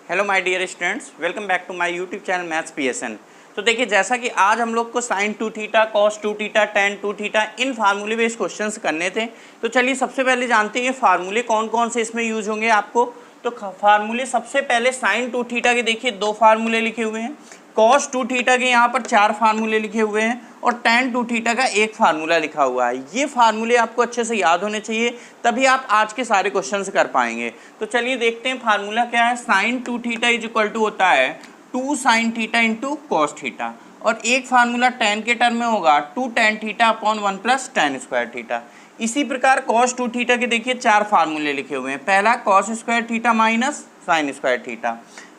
Hello my dear students, welcome back to my YouTube channel maths PSN. तो देखिए, जैसा कि आज हम लोग को sine 2 theta, cos 2 theta, tan 2 theta इन फार्मूले बेस्ड क्वेश्चंस करने थे। तो चलिए सबसे पहले जानते हैं ये फार्मूले कौन कौन से इसमें यूज होंगे आपको। तो फार्मूले सबसे पहले साइन 2 थीटा के देखिए 2 फार्मूले लिखे हुए हैं, कॉस 2 थीटा के यहाँ पर 4 फार्मूले लिखे हुए हैं और टेन 2 थीटा का एक फार्मूला लिखा हुआ है। ये फार्मूले आपको अच्छे से याद होने चाहिए, तभी आप आज के सारे क्वेश्चंस कर पाएंगे। तो चलिए देखते हैं फार्मूला क्या है। Sine 2 theta is equal to होता है 2 sine theta into cos theta, और एक फार्मूला टेन के टर्म में होगा 2 tan theta upon 1 plus tan square theta. इसी प्रकार कॉस 2 थीटा के देखिए 4 फार्मूले लिखे हुए हैं। पहला cos square theta minus sine square theta.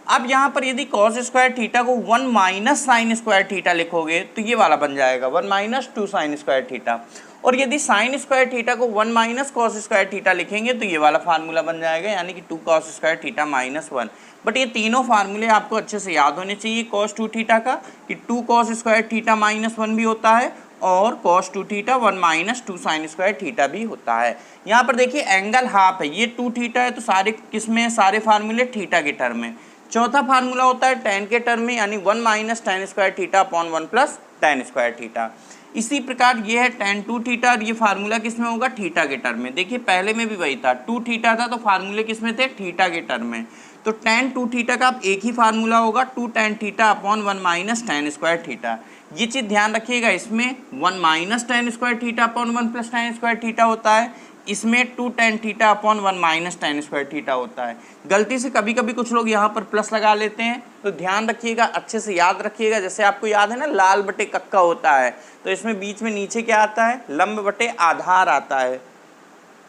अब यहाँ पर यदि कॉस स्क्वायर थीटा को 1 माइनस साइन स्क्वायर थीटा लिखोगे तो ये वाला बन जाएगा 1 माइनस 2 साइन स्क्वायर थीटा, और यदि साइन स्क्वायर थीटा को 1 माइनस कॉस स्क्वायर थीटा लिखेंगे तो ये वाला फार्मूला बन जाएगा, यानी कि 2 cos square theta minus 1। But ये तीनों फार्मूले आपको अच्छे से याद होने चाहिए कॉस 2 थीटा का कि 2 कॉस स्क्वायर थीटा माइनस 1 भी होता है, और cos 2 theta 1 minus 2 sine square theta भी होता है। यहाँ पर देखिए एंगल हाफ है, ये 2 थीटा है तो सारे किसमें, सारे फार्मूले थीटा के टर्म में। चौथा फार्मूला होता है टेन के टर्म में, यानी 1 minus ten square theta upon 1 plus tan square theta. इसी प्रकार ये है टेन 2 थीटा, और ये फार्मूला किसमें होगा, थीटा के टर्म में। देखिए पहले में भी वही था, 2 थीटा था तो फार्मूले किसमें थे, थीटा के टर्म में। तो टेन 2 थीटा का अब एक ही फार्मूला होगा 2 tan theta upon 1 minus ten square theta. ये चीज़ ध्यान रखिएगा, इसमें 1 minus ten square theta upon 1 plus tan square theta होता है, इसमें 2 tan theta upon 1 minus ten square theta होता है। गलती से कभी कभी कुछ लोग यहाँ पर प्लस लगा लेते हैं, तो ध्यान रखिएगा, अच्छे से याद रखिएगा। जैसे आपको याद है ना, लाल बटे कक्का होता है, तो इसमें बीच में नीचे क्या आता है, लंब बटे आधार आता है।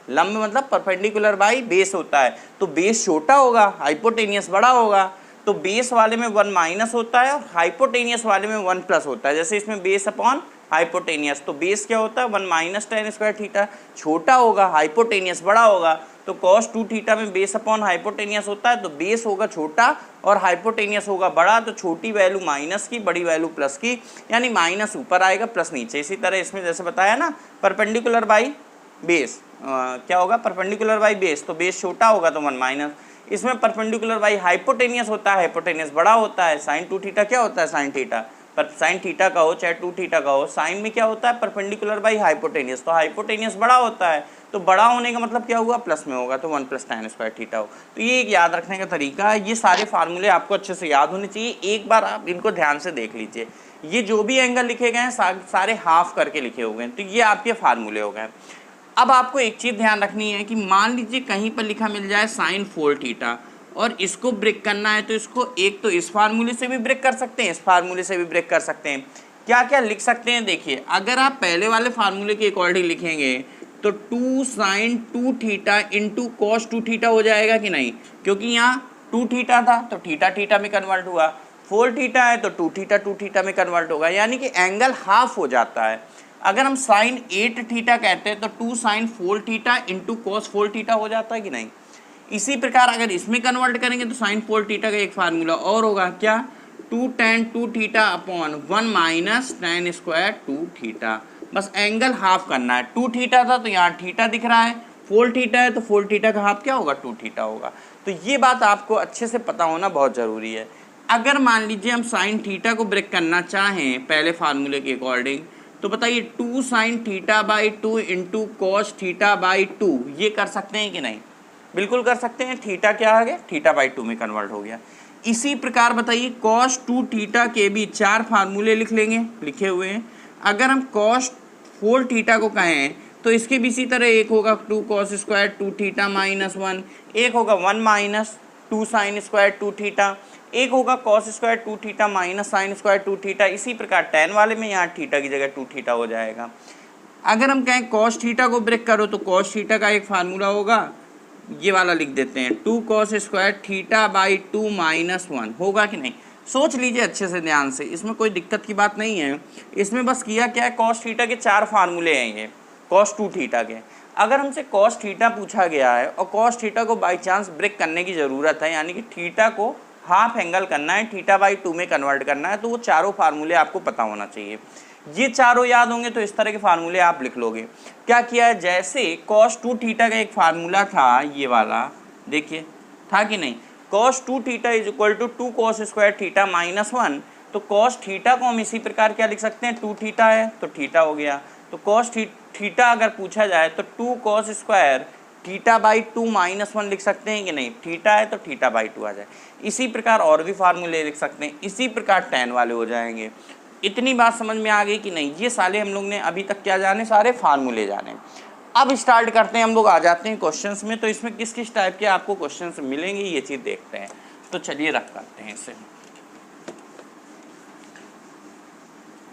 लंब मतलब परपेंडिकुलर बाई बेस होता है, तो बेस छोटा होगा, हाइपोटेनियस बड़ा होगा। तो बेस वाले में 1 माइनस होता है और हाइपोटेनियस वाले में 1 प्लस होता है। जैसे इसमें बेस अपॉन हाइपोटेनियस, तो बेस क्या होता है 1 माइनस टेन स्क्वायर थीटा, छोटा होगा, हाइपोटेनियस बड़ा होगा। तो कॉस 2 थीटा में बेस अपॉन हाइपोटेनियस होता है, तो बेस होगा छोटा और हाइपोटेनियस होगा बड़ा, तो छोटी वैल्यू माइनस की, बड़ी वैल्यू प्लस की, यानी माइनस ऊपर आएगा प्लस नीचे। इसी तरह इसमें जैसे बताया ना, परपेंडिकुलर बाई बेस क्या होगा, परपेंडिकुलर बाई बेस, तो बेस छोटा होगा तो 1 माइनस। इसमें परपेंडिकुलर बाई हाइपोटेनियस होता है, हाइपोटेनियस बड़ा होता है। साइन 2 थीटा क्या होता है, साइन थीटा, पर साइन थीटा का हो चाहे 2 थीटा का हो, साइन में क्या होता है, परपेंडिकुलर बाई हाइपोटेनियस, तो हाइपोटेनियस बड़ा होता है, तो बड़ा होने का मतलब क्या हुआ, प्लस में होगा, तो 1 प्लस टेन स्क्वायर थीटा हो। तो ये एक याद रखने का तरीका है। ये सारे फार्मूले आपको अच्छे से याद होने चाहिए, एक बार आप इनको ध्यान से देख लीजिए। ये जो भी एंगल लिखे गए हैं सारे हाफ करके लिखे हुए हैं, तो ये आपके फार्मूले हो गए। अब आपको एक चीज़ ध्यान रखनी है कि मान लीजिए कहीं पर लिखा मिल जाए साइन 4 थीटा, और इसको ब्रेक करना है, तो इसको एक तो इस फार्मूले से भी ब्रेक कर सकते हैं, इस फार्मूले से भी ब्रेक कर सकते हैं। क्या क्या लिख सकते हैं, देखिए अगर आप पहले वाले फार्मूले के अकॉर्डिंग लिखेंगे तो 2 sine 2 theta into cos 2 theta हो जाएगा कि नहीं, क्योंकि यहाँ 2 थीटा था तो थीटा थीटा में कन्वर्ट हुआ, 4 थीटा है तो 2 थीटा में कन्वर्ट होगा, यानी कि एंगल हाफ हो जाता है। अगर हम साइन 8 थीटा कहते हैं तो 2 sine 4 theta into cos 4 theta हो जाता है कि नहीं। इसी प्रकार अगर इसमें कन्वर्ट करेंगे तो साइन 4 थीटा का एक फार्मूला और होगा, क्या, 2 ten 2 theta upon 1 minus ten square 2 theta. बस एंगल हाफ करना है। 2 थीटा था तो यहाँ थीटा दिख रहा है, 4 थीटा है तो 4 थीटा का हाफ क्या होगा, 2 थीटा होगा। तो ये बात आपको अच्छे से पता होना बहुत ज़रूरी है। अगर मान लीजिए हम साइन थीटा को ब्रेक करना चाहें पहले फार्मूले के अकॉर्डिंग, तो बताइए 2 sine theta by 2 into cos theta by 2, ये कर सकते हैं कि नहीं, बिल्कुल कर सकते हैं। थीटा क्या आ गया, थीटा बाई 2 में कन्वर्ट हो गया। इसी प्रकार बताइए कॉस 2 थीटा के भी 4 फार्मूले लिख लेंगे, लिखे हुए हैं। अगर हम कॉस 4 थीटा को कहें तो इसके भी इसी तरह एक होगा 2 कॉस स्क्वायर 2 थीटा माइनस 1, एक होगा 1 माइनस 2 साइन स्क्वायर 2 थीटा, एक होगा cos square 2 theta minus sine square 2 theta. इसी प्रकार टेन वाले में यहाँ थीटा की जगह 2 थीटा हो जाएगा। अगर हम कहें कॉस थीटा को ब्रेक करो तो कॉस थीटा का एक फार्मूला होगा, ये वाला लिख देते हैं, 2 cos square theta by 2 minus 1, होगा कि नहीं। सोच लीजिए अच्छे से ध्यान से, इसमें कोई दिक्कत की बात नहीं है। इसमें बस किया क्या है, कॉस थीटा के 4 फार्मूले हैं ये कॉस 2 थीटा के। अगर हमसे कॉस थीटा पूछा गया है और कॉस थीटा को बाई चांस ब्रेक करने की ज़रूरत है, यानी कि थीटा को हाफ एंगल करना है, थीटा बाई 2 में कन्वर्ट करना है, तो वो चारों फार्मूले आपको पता होना चाहिए। ये चारों याद होंगे तो इस तरह के फार्मूले आप लिख लोगे। क्या किया है, जैसे cos 2 थीटा का एक फार्मूला था, ये वाला देखिए था कि नहीं, cos 2 theta is equal to 2 cos square theta minus 1, तो cos थीटा को हम इसी प्रकार क्या लिख सकते हैं, 2 थीटा है तो थीटा हो गया, तो cos थीटा अगर पूछा जाए तो 2 cos square theta by 2 minus 1 लिख सकते हैं कि नहीं, थीटा है तो थीटा बाई 2 आ जाए। इसी प्रकार और भी फार्मूले लिख सकते हैं, इसी प्रकार tan वाले हो जाएंगे। इतनी बात समझ में आ गई कि नहीं, ये साले हम लोग ने अभी तक क्या जाने, सारे फार्मूले जाने। अब स्टार्ट करते हैं हम लोग, आ जाते हैं क्वेश्चंस में। तो इसमें किस किस टाइप के आपको क्वेश्चंस मिलेंगे ये चीज़ देखते हैं। तो चलिए रख करते हैं इसे।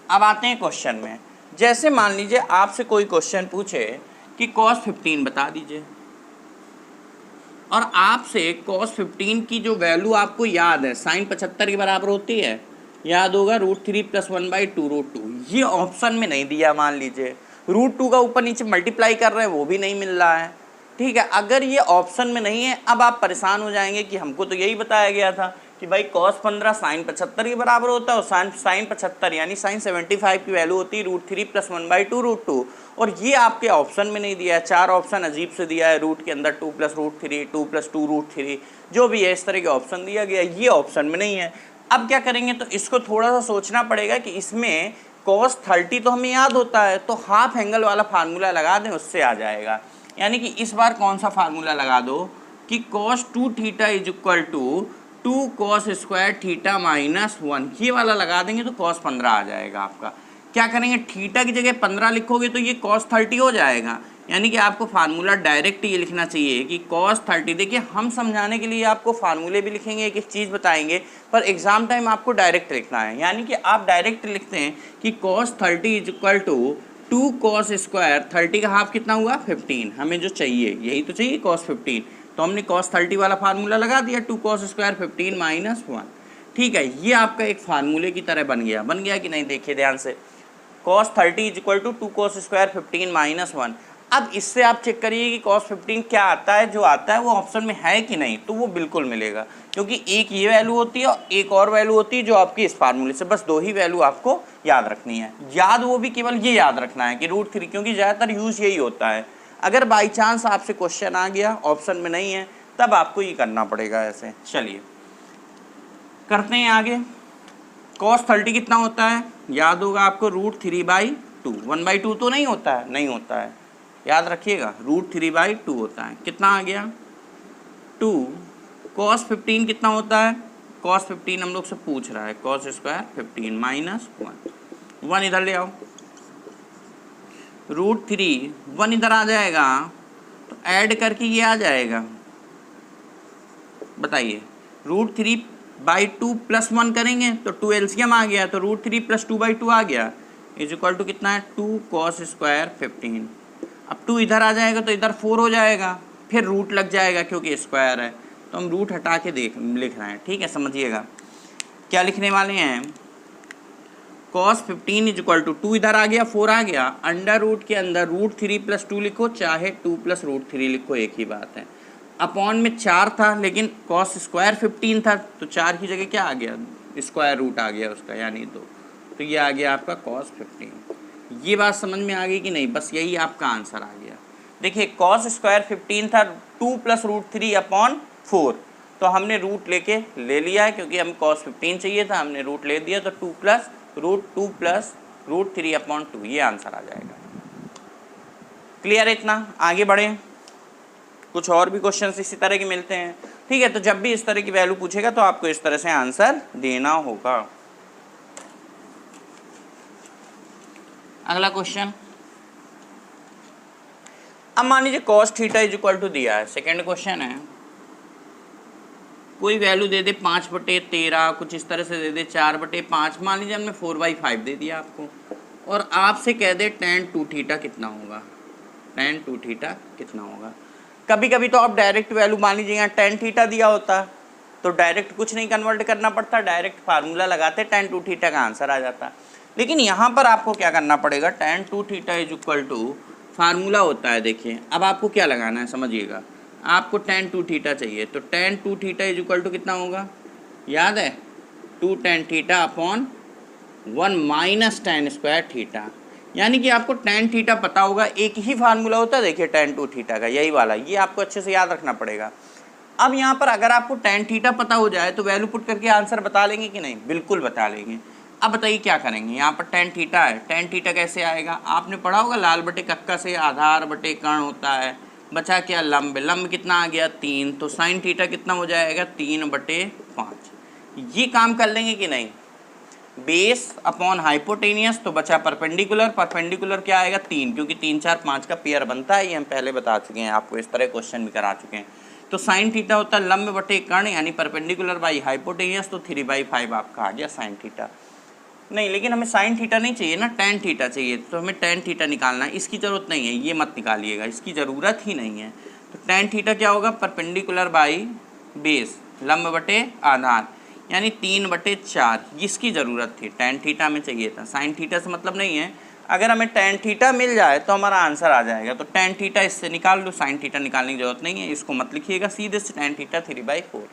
अब आते हैं क्वेश्चन में। जैसे मान लीजिए आपसे कोई क्वेश्चन पूछे कि cos 15 बता दीजिए, और आपसे cos 15 की जो वैल्यू आपको याद है sin 75 के बराबर होती है, याद होगा √3 + 1/2 √2। ये ऑप्शन में नहीं दिया, मान लीजिए √2 का ऊपर नीचे मल्टीप्लाई कर रहे हैं वो भी नहीं मिल रहा है, ठीक है। अगर ये ऑप्शन में नहीं है, अब आप परेशान हो जाएंगे कि हमको तो यही बताया गया था कि भाई cos 15 sin 75 के बराबर होता है, और sin 75 यानी sin 75 की वैल्यू होती है √3 + 1/2 √2, और ये आपके ऑप्शन में नहीं दिया है। 4 ऑप्शन अजीब से दिया है, रूट के अंदर 2 + √3 2 + 2 √3 जो भी है, इस तरह के ऑप्शन दिया गया, ये ऑप्शन में नहीं है। अब क्या करेंगे, तो इसको थोड़ा सा सोचना पड़ेगा कि इसमें cos 30 तो हमें याद होता है, तो हाफ एंगल वाला फार्मूला लगा दें, उससे आ जाएगा। यानी कि इस बार कौन सा फार्मूला लगा दो कि cos 2 theta is equal to 2 cos square theta minus 1, ये वाला लगा देंगे तो cos 15 आ जाएगा आपका। क्या करेंगे, थीटा की जगह 15 लिखोगे तो ये cos 30 हो जाएगा। यानी कि आपको फार्मूला डायरेक्ट ये लिखना चाहिए कि cos 30। देखिए हम समझाने के लिए आपको फार्मूले भी लिखेंगे, एक एक चीज़ बताएंगे, पर एग्जाम टाइम आपको डायरेक्ट लिखना है। यानी कि आप डायरेक्ट लिखते हैं कि cos 30 is equal to 2 cos square, 30 का हाफ कितना हुआ 15, हमें जो चाहिए यही तो चाहिए cos 15, तो हमने cos 30 वाला फार्मूला लगा दिया, 2 cos स्क्वायर 15 माइनस 1, ठीक है। ये आपका एक फार्मूले की तरह बन गया कि नहीं, देखिए ध्यान से, cos 30 is equal to 2 cos square 15 minus 1। अब इससे आप चेक करिए कि cos 15 क्या आता है, जो आता है वो ऑप्शन में है कि नहीं, तो वो बिल्कुल मिलेगा, क्योंकि एक ये वैल्यू होती है और एक और वैल्यू होती है जो आपकी इस फार्मूले से, बस 2 ही वैल्यू आपको याद रखनी है। याद वो भी केवल ये याद रखना है कि √3, क्योंकि ज़्यादातर यूज़ यही होता है। अगर बाई चांस आपसे क्वेश्चन आ गया ऑप्शन में नहीं है, तब आपको ये करना पड़ेगा ऐसे। चलिए करते हैं आगे। cos 30 कितना होता है, याद होगा आपको, √3/2, 1/2 तो नहीं होता है, नहीं होता है, याद रखिएगा, √3/2 होता है। कितना आ गया 2। cos 15 कितना होता है, cos 15 हम लोग से पूछ रहा है, cos स्क्वायर 15 माइनस 1 इधर ले आओ, √3, 1 इधर आ जाएगा तो ऐड करके ये आ जाएगा, बताइए √3/2 + 1 करेंगे तो 2 एलसीएम आ गया, तो √3 + 2/2 आ गया, इज इक्वल टू कितना है 2 cos स्क्वायर 15। अब 2 इधर आ जाएगा तो इधर 4 हो जाएगा, फिर रूट लग जाएगा क्योंकि स्क्वायर है, तो हम रूट हटा के लिख रहे हैं, ठीक है। समझिएगा क्या लिखने वाले हैं, cos 15 इज इक्वल टू 2 इधर आ गया, 4 आ गया, अंडर रूट के अंदर √3 + 2 लिखो, चाहे 2 + √3 लिखो, एक ही बात है। अपॉन में 4 था, लेकिन cos स्क्वायर 15 था, तो 4 की जगह क्या आ गया, स्क्वायर रूट आ गया उसका, यानी 2, तो ये आ गया आपका cos 15। ये बात समझ में आ गई कि नहीं, बस यही आपका आंसर आ गया। देखिए cos स्क्वायर 15 था, 2 + √3/4, तो हमने रूट लेके ले लिया है, क्योंकि हम cos 15 चाहिए था, हमने रूट ले दिया, तो 2 + √3/2, ये आंसर आ जाएगा। क्लियर है इतना, आगे बढ़े। कुछ और भी क्वेश्चंस इसी तरह के मिलते हैं, ठीक है। तो जब भी इस तरह की वैल्यू पूछेगा तो आपको इस तरह से आंसर देना होगा। अगला क्वेश्चन, अब मान लीजिए cos theta is equal to दिया है, सेकेंड क्वेश्चन है, कोई वैल्यू दे दे 5/13, कुछ इस तरह से दे दे 4/5, मान लीजिए हमने 4/5 दे दिया आपको, और आपसे कह दे tan 2 थीटा कितना होगा, tan 2 थीटा कितना होगा। कभी कभी तो आप डायरेक्ट वैल्यू, मान लीजिए यहाँ tan थीटा दिया होता तो डायरेक्ट कुछ नहीं कन्वर्ट करना पड़ता, डायरेक्ट फार्मूला लगाते tan 2 थीटा का आंसर आ जाता। लेकिन यहाँ पर आपको क्या करना पड़ेगा, tan 2 theta is equal to formula होता है, देखिए अब आपको क्या लगाना है, समझिएगा, आपको tan 2 थीटा चाहिए, तो tan 2 theta is equal to कितना होगा, याद है 2 tan theta upon 1 minus tan square theta. यानी कि आपको tan थीटा पता होगा, एक ही फार्मूला होता है देखिए tan 2 थीटा का, यही वाला, ये आपको अच्छे से याद रखना पड़ेगा। अब यहाँ पर अगर आपको tan थीटा पता हो जाए तो वैल्यू पुट करके आंसर बता लेंगे कि नहीं? बिल्कुल बता लेंगे। अब बताइए क्या करेंगे, यहाँ पर tan थीटा है, tan थीटा कैसे आएगा? आपने पढ़ा होगा लाल बटे कक्का से आधार बटे कर्ण होता है, बचा क्या लंब, लंब कितना आ गया 3, तो साइन थीटा कितना हो जाएगा 3/5। ये काम कर लेंगे कि नहीं? बेस अपॉन हाइपोटेनियस तो बचा परपेंडिकुलर, परपेंडिकुलर क्या आएगा 3, क्योंकि 3 4 5 का पेयर बनता है, ये हम पहले बता चुके हैं आपको, इस तरह क्वेश्चन भी करा चुके हैं। तो साइन थीटा होता है लंब बटे कर्ण यानी परपेंडिकुलर बाई हाइपोटेनियस, तो 3/5 आपका आ गया साइन थीटा। नहीं, लेकिन हमें साइन थीटा नहीं चाहिए ना, tan थीटा चाहिए, तो हमें tan थीटा निकालना है। इसकी ज़रूरत नहीं है, ये मत निकालिएगा, इसकी ज़रूरत ही नहीं है। तो tan थीटा क्या होगा? परपेंडिकुलर बाई बेस लंब बटे आधार यानी 3/4, इसकी ज़रूरत थी। tan थीटा हमें चाहिए था, साइन थीटा से मतलब नहीं है। अगर हमें tan थीटा मिल जाए तो हमारा आंसर आ जाएगा। तो tan थीटा इससे निकाल लो, साइन थीटा निकालने की जरूरत नहीं है, इसको मत लिखिएगा, सीधे से tan थीटा 3/4।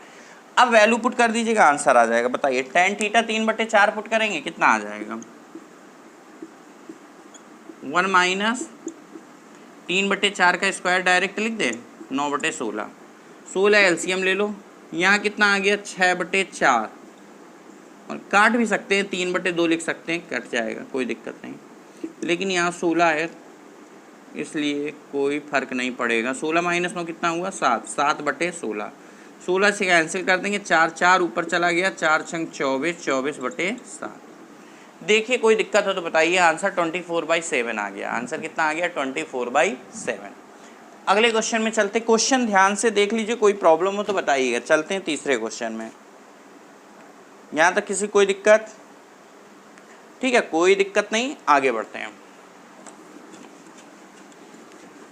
अब वैल्यू पुट कर दीजिएगा, आंसर आ जाएगा। बताइए tan थीटा 3/4 पुट करेंगे कितना आ जाएगा? 1 माइनस 3/4 का स्क्वायर डायरेक्ट लिख दे, 9/16। 16 एलसीएम ले लो, यहाँ कितना आ गया 6/4, और काट भी सकते हैं, 3/2 लिख सकते हैं, कट जाएगा कोई दिक्कत नहीं। लेकिन यहाँ 16 है इसलिए कोई फर्क नहीं पड़ेगा। 16 माइनस 9 कितना हुआ 7, 7/16। 16 से कैंसिल कर देंगे, 4 4 ऊपर चला गया, 4 छंग 24, 24/7। देखिए कोई दिक्कत हो तो बताइए। आंसर 24/7 आ गया। आंसर कितना आ गया? 24/7। अगले क्वेश्चन में चलते, क्वेश्चन ध्यान से देख लीजिए, कोई प्रॉब्लम हो तो बताइएगा। चलते हैं तीसरे क्वेश्चन में। यहाँ तक किसी कोई दिक्कत? ठीक है, कोई दिक्कत नहीं, आगे बढ़ते हैं।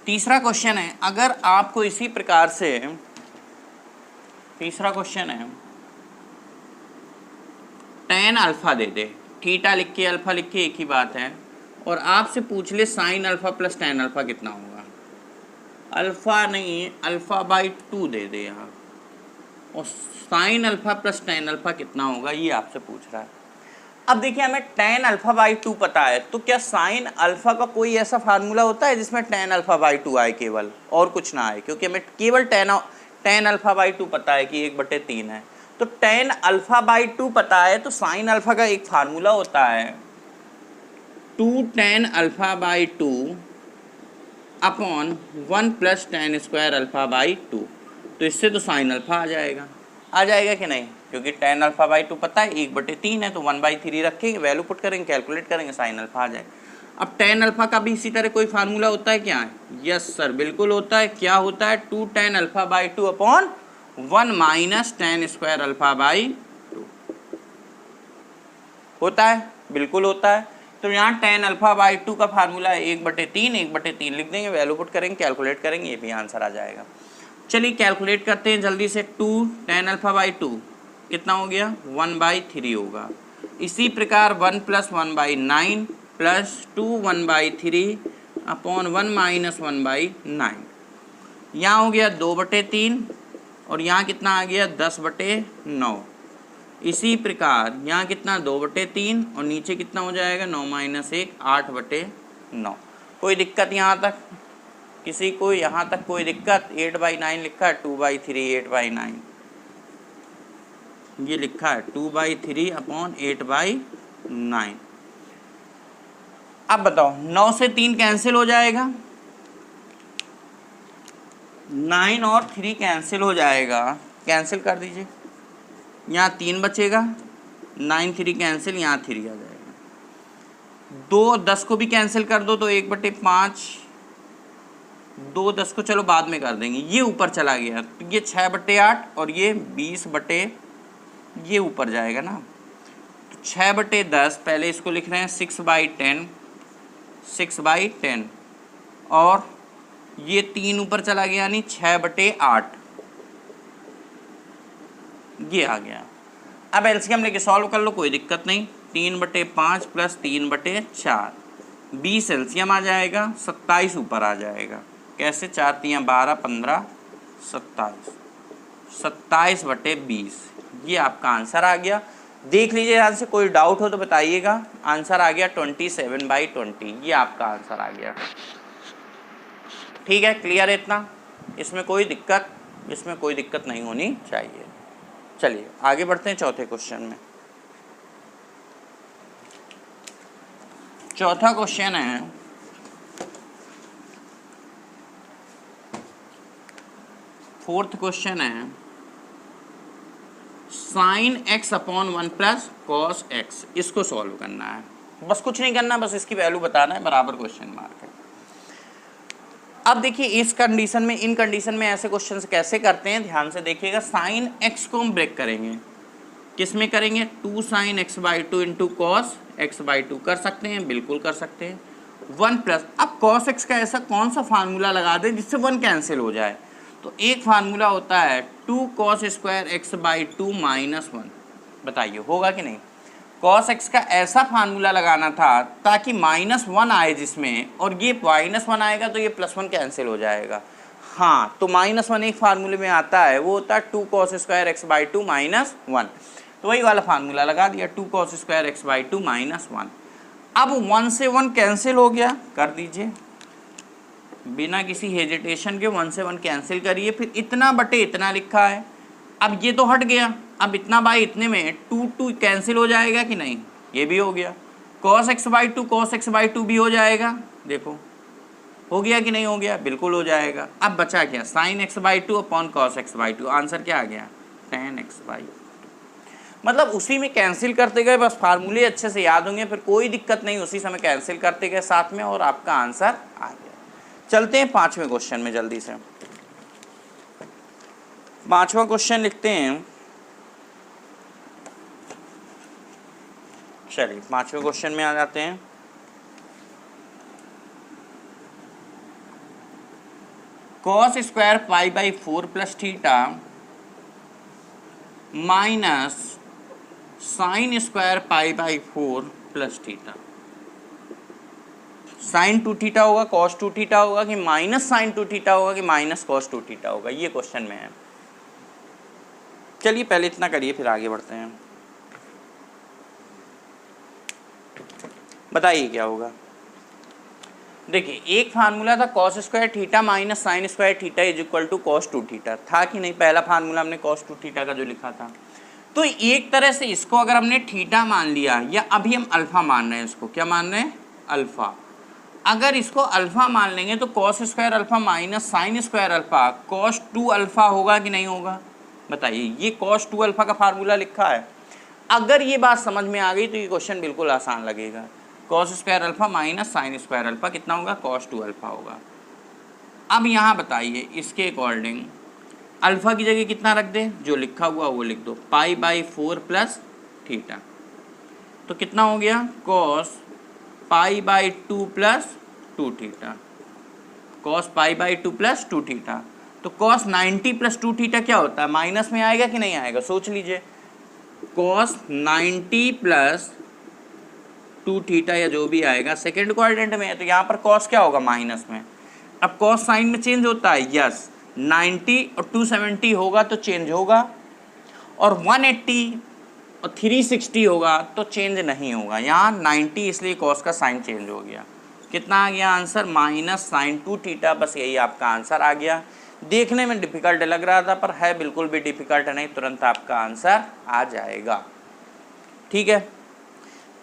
तीसरा क्वेश्चन है, अगर आपको इसी प्रकार से, तीसरा क्वेश्चन है tan अल्फा दे दे, थीटा लिख के अल्फा लिख के एक ही बात है, और आपसे पूछ ले sign alpha plus tan alpha कितना होगा। अल्फा नहीं, अल्फा/2 दे दे यहाँ, और sign alpha plus tan alpha कितना होगा ये आपसे पूछ रहा है। अब देखिए हमें tan अल्फा/2 पता है, तो क्या साइन अल्फा का कोई ऐसा फार्मूला होता है जिसमें tan अल्फा/2 आए केवल, और कुछ ना आए? क्योंकि हमें केवल tan अल्फा/2 पता है कि 1/3 है। तो tan अल्फा/2 पता है, तो साइन अल्फा का एक फार्मूला होता है 2 tan alpha upon 1 plus tan square alpha. तो इससे तो साइन अल्फा आ जाएगा, आ जाएगा कि नहीं? क्योंकि tan अल्फा/2 पता है 1/3 है, तो 1/3 रखेंगे, वैल्यू पुट करेंगे, कैलकुलेट करेंगे, साइन अल्फा आ जाएगा। अब tan अल्फा का भी इसी तरह कोई फार्मूला होता है क्या? यस सर, बिल्कुल होता है। क्या होता है? 2 tan alpha upon 1 minus tan square alpha होता है, बिल्कुल होता है। तो यहाँ tan अल्फा/2 का फार्मूला है 1/3, 1/3 लिख देंगे, वैल्यू पुट करेंगे, कैलकुलेट करेंगे, ये भी आंसर आ जाएगा। चलिए कैलकुलेट करते हैं जल्दी से। 2 tan अल्फा/2 कितना हो गया? 1/3 होगा। इसी प्रकार 1 + 1/9 प्लस 2 1/3 अपॉन 1 माइनस 1/9, यहाँ हो गया 2/3, और यहाँ कितना आ गया 10/9। इसी प्रकार यहाँ कितना 2/3, और नीचे कितना हो जाएगा 9 - 1 8/9। कोई दिक्कत यहाँ तक किसी को? यहाँ तक कोई दिक्कत? 8/9 लिखा है, 2/3 8/9, ये लिखा है 2/3 अपॉन 8/9। अब बताओ 9 से 3 कैंसिल हो जाएगा, 9 और 3 कैंसिल हो जाएगा, कैंसिल कर दीजिए, यहाँ 3 बचेगा, 9 3 कैंसिल, यहाँ 3 आ जाएगा। 2 10 को भी कैंसिल कर दो तो 1/5, 2 10 को चलो बाद में कर देंगे, ये ऊपर चला गया, तो ये 6/8 और ये 20 ये ऊपर जाएगा ना, तो 6/10, पहले इसको लिख रहे हैं 6/10, 6/10, और ये 3 ऊपर चला गया यानी 6/8, ये आ गया। अब एलसीएम लेके सॉल्व कर लो, कोई दिक्कत नहीं। 3/5 प्लस 3/4, 20 एलसीएम आ जाएगा, 27 ऊपर आ जाएगा। कैसे? 4 3 12 15 27, 27/20, ये आपका आंसर आ गया। देख लीजिए ध्यान से, कोई डाउट हो तो बताइएगा। आंसर आ गया 27/20, ये आपका आंसर आ गया। ठीक है, क्लियर है इतना? इसमें कोई दिक्कत इसमें कोई दिक्कत नहीं होनी चाहिए। चलिए आगे बढ़ते हैं चौथे क्वेश्चन में। चौथा क्वेश्चन है फोर्थ क्वेश्चन है sine x upon 1 plus cos x, इसको सॉल्व करना है। बस कुछ नहीं करना, बस इसकी वैल्यू बताना है, बराबर क्वेश्चन मार्क है। अब देखिए इस कंडीशन में, इन कंडीशन में ऐसे क्वेश्चन कैसे करते हैं, ध्यान से देखिएगा। साइन एक्स को हम ब्रेक करेंगे, किस में करेंगे, 2 sine x by 2 into cos x by 2 कर सकते हैं, बिल्कुल कर सकते हैं। 1 प्लस, अब कॉस एक्स का ऐसा कौन सा फार्मूला लगा दें जिससे 1 कैंसिल हो जाए, तो एक फार्मूला होता है 2 cos square x by 2 minus 1। बताइए होगा कि नहीं। कॉस एक्स का ऐसा फार्मूला लगाना था ताकि -1 आए जिसमें, और ये -1 आएगा तो ये +1 कैंसिल हो जाएगा। हाँ, तो -1 एक फार्मूले में आता है, वो होता है 2 cos square x by 2 minus 1। तो वही वाला फार्मूला लगा दिया, 2 cos square x by 2 minus 1। अब 1 से 1 कैंसिल हो गया, कर दीजिए बिना किसी हेजिटेशन के। 1 से 1 कैंसिल करिए, फिर इतना बटे इतना लिखा है, अब ये तो हट गया, अब इतना बाई इतने में 2 कैंसिल हो जाएगा कि नहीं, ये भी हो गया। cos x by 2 cos x by 2 भी हो जाएगा, देखो हो गया कि नहीं हो गया, बिल्कुल हो जाएगा। अब बचा क्या, sine x by 2 upon cos x by 2, answer क्या आ गया, tan x बाई 2। मतलब उसी में कैंसिल करते गए, बस फार्मूले अच्छे से याद होंगे, फिर कोई दिक्कत नहीं, उसी समय कैंसिल करते गए साथ में, और आपका आंसर आ गया। चलते हैं पांचवें क्वेश्चन में जल्दी से। पांचवा क्वेश्चन लिखते हैं, चलिए पांचवें क्वेश्चन में आ जाते हैं। Cos square pi by 4 plus theta minus sine square pi by 4 plus theta. Sine 2 theta होगा, कॉस 2 थीटा होगा, कि माइनस साइन 2 थीटा होगा, कि माइनस कॉस 2 थीटा होगा, ये क्वेश्चन में है। चलिए पहले इतना करिए, फिर आगे बढ़ते हैं। बताइए क्या होगा। देखिए एक फार्मूला था cos square theta minus sine square theta is equal to cos 2 theta, था कि नहीं, पहला फार्मूला हमने कॉस 2 थीटा का जो लिखा था। तो एक तरह से इसको अगर हमने थीटा मान लिया, या अभी हम अल्फा मान रहे हैं, इसको क्या मान रहे हैं, अल्फा। अगर इसको अल्फा मान लेंगे तो cos square alpha minus sine square alpha cos 2 alpha होगा कि नहीं होगा, बताइए। ये कॉस 2 अल्फा का फार्मूला लिखा है। अगर ये बात समझ में आ गई तो ये क्वेश्चन बिल्कुल आसान लगेगा। Cos square alpha minus sine square alpha कितना होगा, कॉस 2 अल्फा होगा। अब यहाँ बताइए इसके अकॉर्डिंग अल्फा की जगह कितना रख दे, जो लिखा हुआ वो लिख दो, पाई बाई 4 प्लस थीटा। तो कितना हो गया, cos pi by 2 plus 2 theta, cos pi by 2 plus 2 theta. तो कॉस 90 प्लस 2 थीटा क्या होता है, माइनस में आएगा कि नहीं आएगा, सोच लीजिए। कॉस 90 प्लस 2 थीटा या जो भी आएगा सेकेंड क्वाड्रेंट में है, तो यहाँ पर कॉस क्या होगा, माइनस में। अब कॉस साइन में चेंज होता है, यस, 90 और 270 होगा तो चेंज होगा, और 180 और 360 होगा तो चेंज नहीं होगा। यहाँ 90 इसलिए कॉस का साइन चेंज हो गया। कितना आ गया आंसर, माइनस साइन 2 थीटा। बस यही आपका आंसर आ गया। देखने में डिफिकल्ट लग रहा था पर है बिल्कुल भी डिफिकल्ट नहीं, तुरंत आपका आंसर आ जाएगा। ठीक है,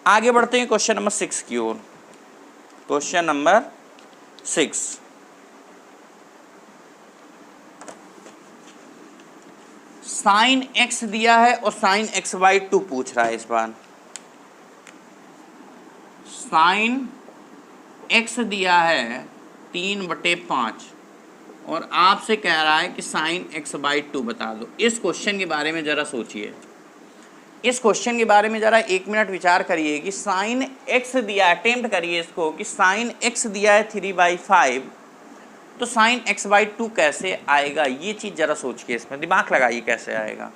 आगे बढ़ते हैं क्वेश्चन नंबर 6 की ओर। क्वेश्चन नंबर 6, साइन एक्स दिया है और साइन एक्स बाई 2 पूछ रहा है। इस बार साइन एक्स दिया है 3/5 और आपसे कह रहा है कि साइन एक्स बाई 2 बता दो। इस क्वेश्चन के बारे में ज़रा सोचिए, इस क्वेश्चन के बारे में ज़रा 1 मिनट विचार करिए कि साइन एक्स दिया, अटेम्प्ट करिए इसको कि साइन एक्स दिया है 3/5, तो साइन एक्स बाई 2 कैसे आएगा, ये चीज़ ज़रा सोचिए, इसमें दिमाग लगाइए कैसे आएगा।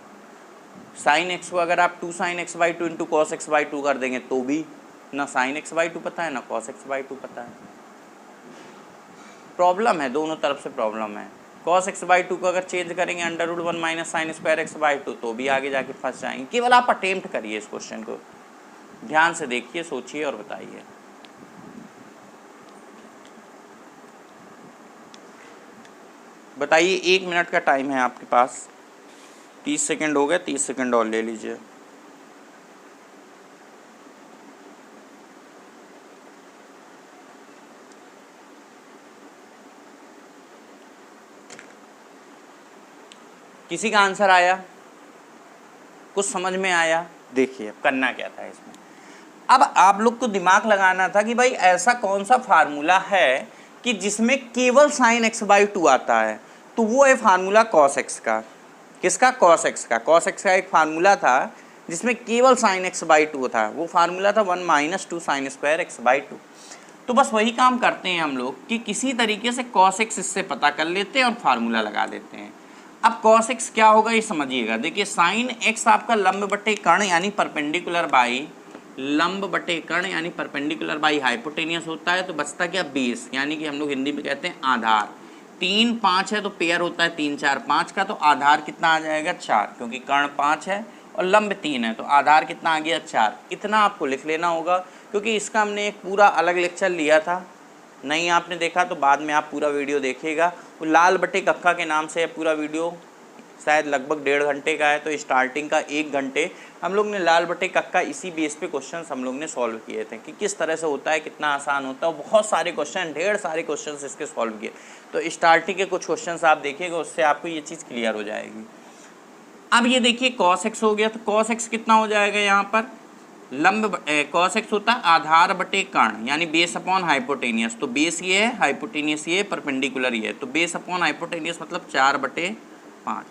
साइन एक्स को अगर आप 2 sine x by 2 into cos x by 2 कर देंगे तो भी ना साइन एक्स बाई 2 पता है ना कॉस एक्स बाई 2 पता है। प्रॉब्लम है, दोनों तरफ से प्रॉब्लम है। कॉस एक्स बाई 2 को अगर चेंज करेंगे √1 minus sine square x by 2 तो भी आगे जाके फंस जाएंगे। केवल आप अटेम्प्ट करिए, इस क्वेश्चन को ध्यान से देखिए, सोचिए और बताइए। बताइए, 1 मिनट का टाइम है आपके पास। 30 सेकंड हो गए, 30 सेकंड और ले लीजिए। किसी का आंसर आया? कुछ समझ में आया? देखिए करना क्या था इसमें। अब आप लोग को दिमाग लगाना था कि भाई ऐसा कौन सा फार्मूला है कि जिसमें केवल साइन एक्स बाई 2 आता है। तो वो है फार्मूला कॉस एक्स का। किसका? कॉस एक्स का। कॉस एक्स का एक फार्मूला था जिसमें केवल साइन एक्स बाई 2 था। वो फार्मूला था 1 - 2 साइन स्क्वायर एक्स बाई 2। तो बस वही काम करते हैं हम लोग कि किसी तरीके से कॉस एक्स इससे पता कर लेते हैं और फार्मूला लगा देते हैं। अब कॉस एक्स क्या होगा ये समझिएगा। देखिए साइन एक्स आपका लंब बटे कर्ण यानी परपेंडिकुलर बाई लंब बटे कर्ण यानी परपेंडिकुलर बाई हाइपोटेनियस होता है। तो बचता क्या? बेस, यानी कि हम लोग हिंदी में कहते हैं आधार। 3 5 है तो पेयर होता है 3 4 5 का। तो आधार कितना आ जाएगा? 4, क्योंकि कर्ण 5 है और लंब 3 है। तो आधार कितना आ गया? 4। इतना आपको लिख लेना होगा, क्योंकि इसका हमने एक पूरा अलग लेक्चर लिया था। नहीं आपने देखा तो बाद में आप पूरा वीडियो देखिएगा। वो लाल बटे कक्का के नाम से है पूरा वीडियो, शायद लगभग 1.5 घंटे का है। तो स्टार्टिंग का 1 घंटे हम लोग ने लाल बटे कक्का इसी बेस पे क्वेश्चन हम लोग ने सॉल्व किए थे कि किस तरह से होता है, कितना आसान होता है। बहुत सारे क्वेश्चन, ढेर सारे क्वेश्चन इसके सॉल्व किए। तो स्टार्टिंग के कुछ क्वेश्चन आप देखिएगा, उससे आपको ये चीज़ क्लियर हो जाएगी। अब ये देखिए कॉस एक्स हो गया। तो कॉस एक्स कितना हो जाएगा यहाँ पर? लंब कॉस एक्स होता है आधार बटे कर्ण यानी बेस अपॉन हाइपोटेनियस। तो बेस ये है, हाइपोटेनियस ये, परपेंडिकुलर ये है। तो बेस अपॉन हाइपोटेनियस मतलब 4/5।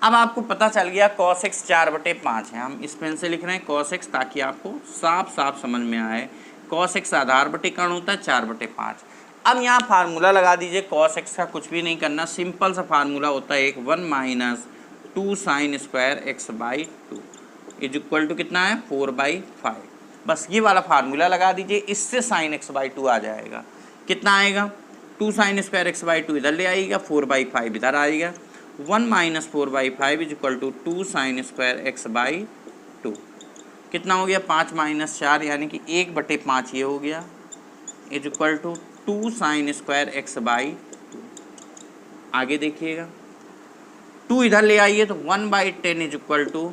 अब आपको पता चल गया कॉस एक्स 4/5 है। हम इस पेन से लिख रहे हैं कॉस एक्स ताकि आपको साफ साफ समझ में आए। कॉस एक्स आधार बटे कर्ण होता है 4/5। अब यहाँ फार्मूला लगा दीजिए। कॉस एक्स का कुछ भी नहीं करना, सिंपल सा फार्मूला होता है एक 1 - 2 sine square x by 2 is equal to कितना है? 4/5। बस ये वाला फार्मूला लगा दीजिए, इससे साइन एक्स बाई 2 आ जाएगा। कितना आएगा? 2 साइन स्क्वायर एक्स बाई 2 इधर ले आएगा, 4/5 इधर आएगा। 1 - 4/5 is equal to 2 sine square x by 2। कितना हो गया? 5 - 4 यानी कि 1/5 ये हो गया, is equal to 2 sine square x by 2। आगे देखिएगा, 2 इधर ले आइए तो 1/10 is equal to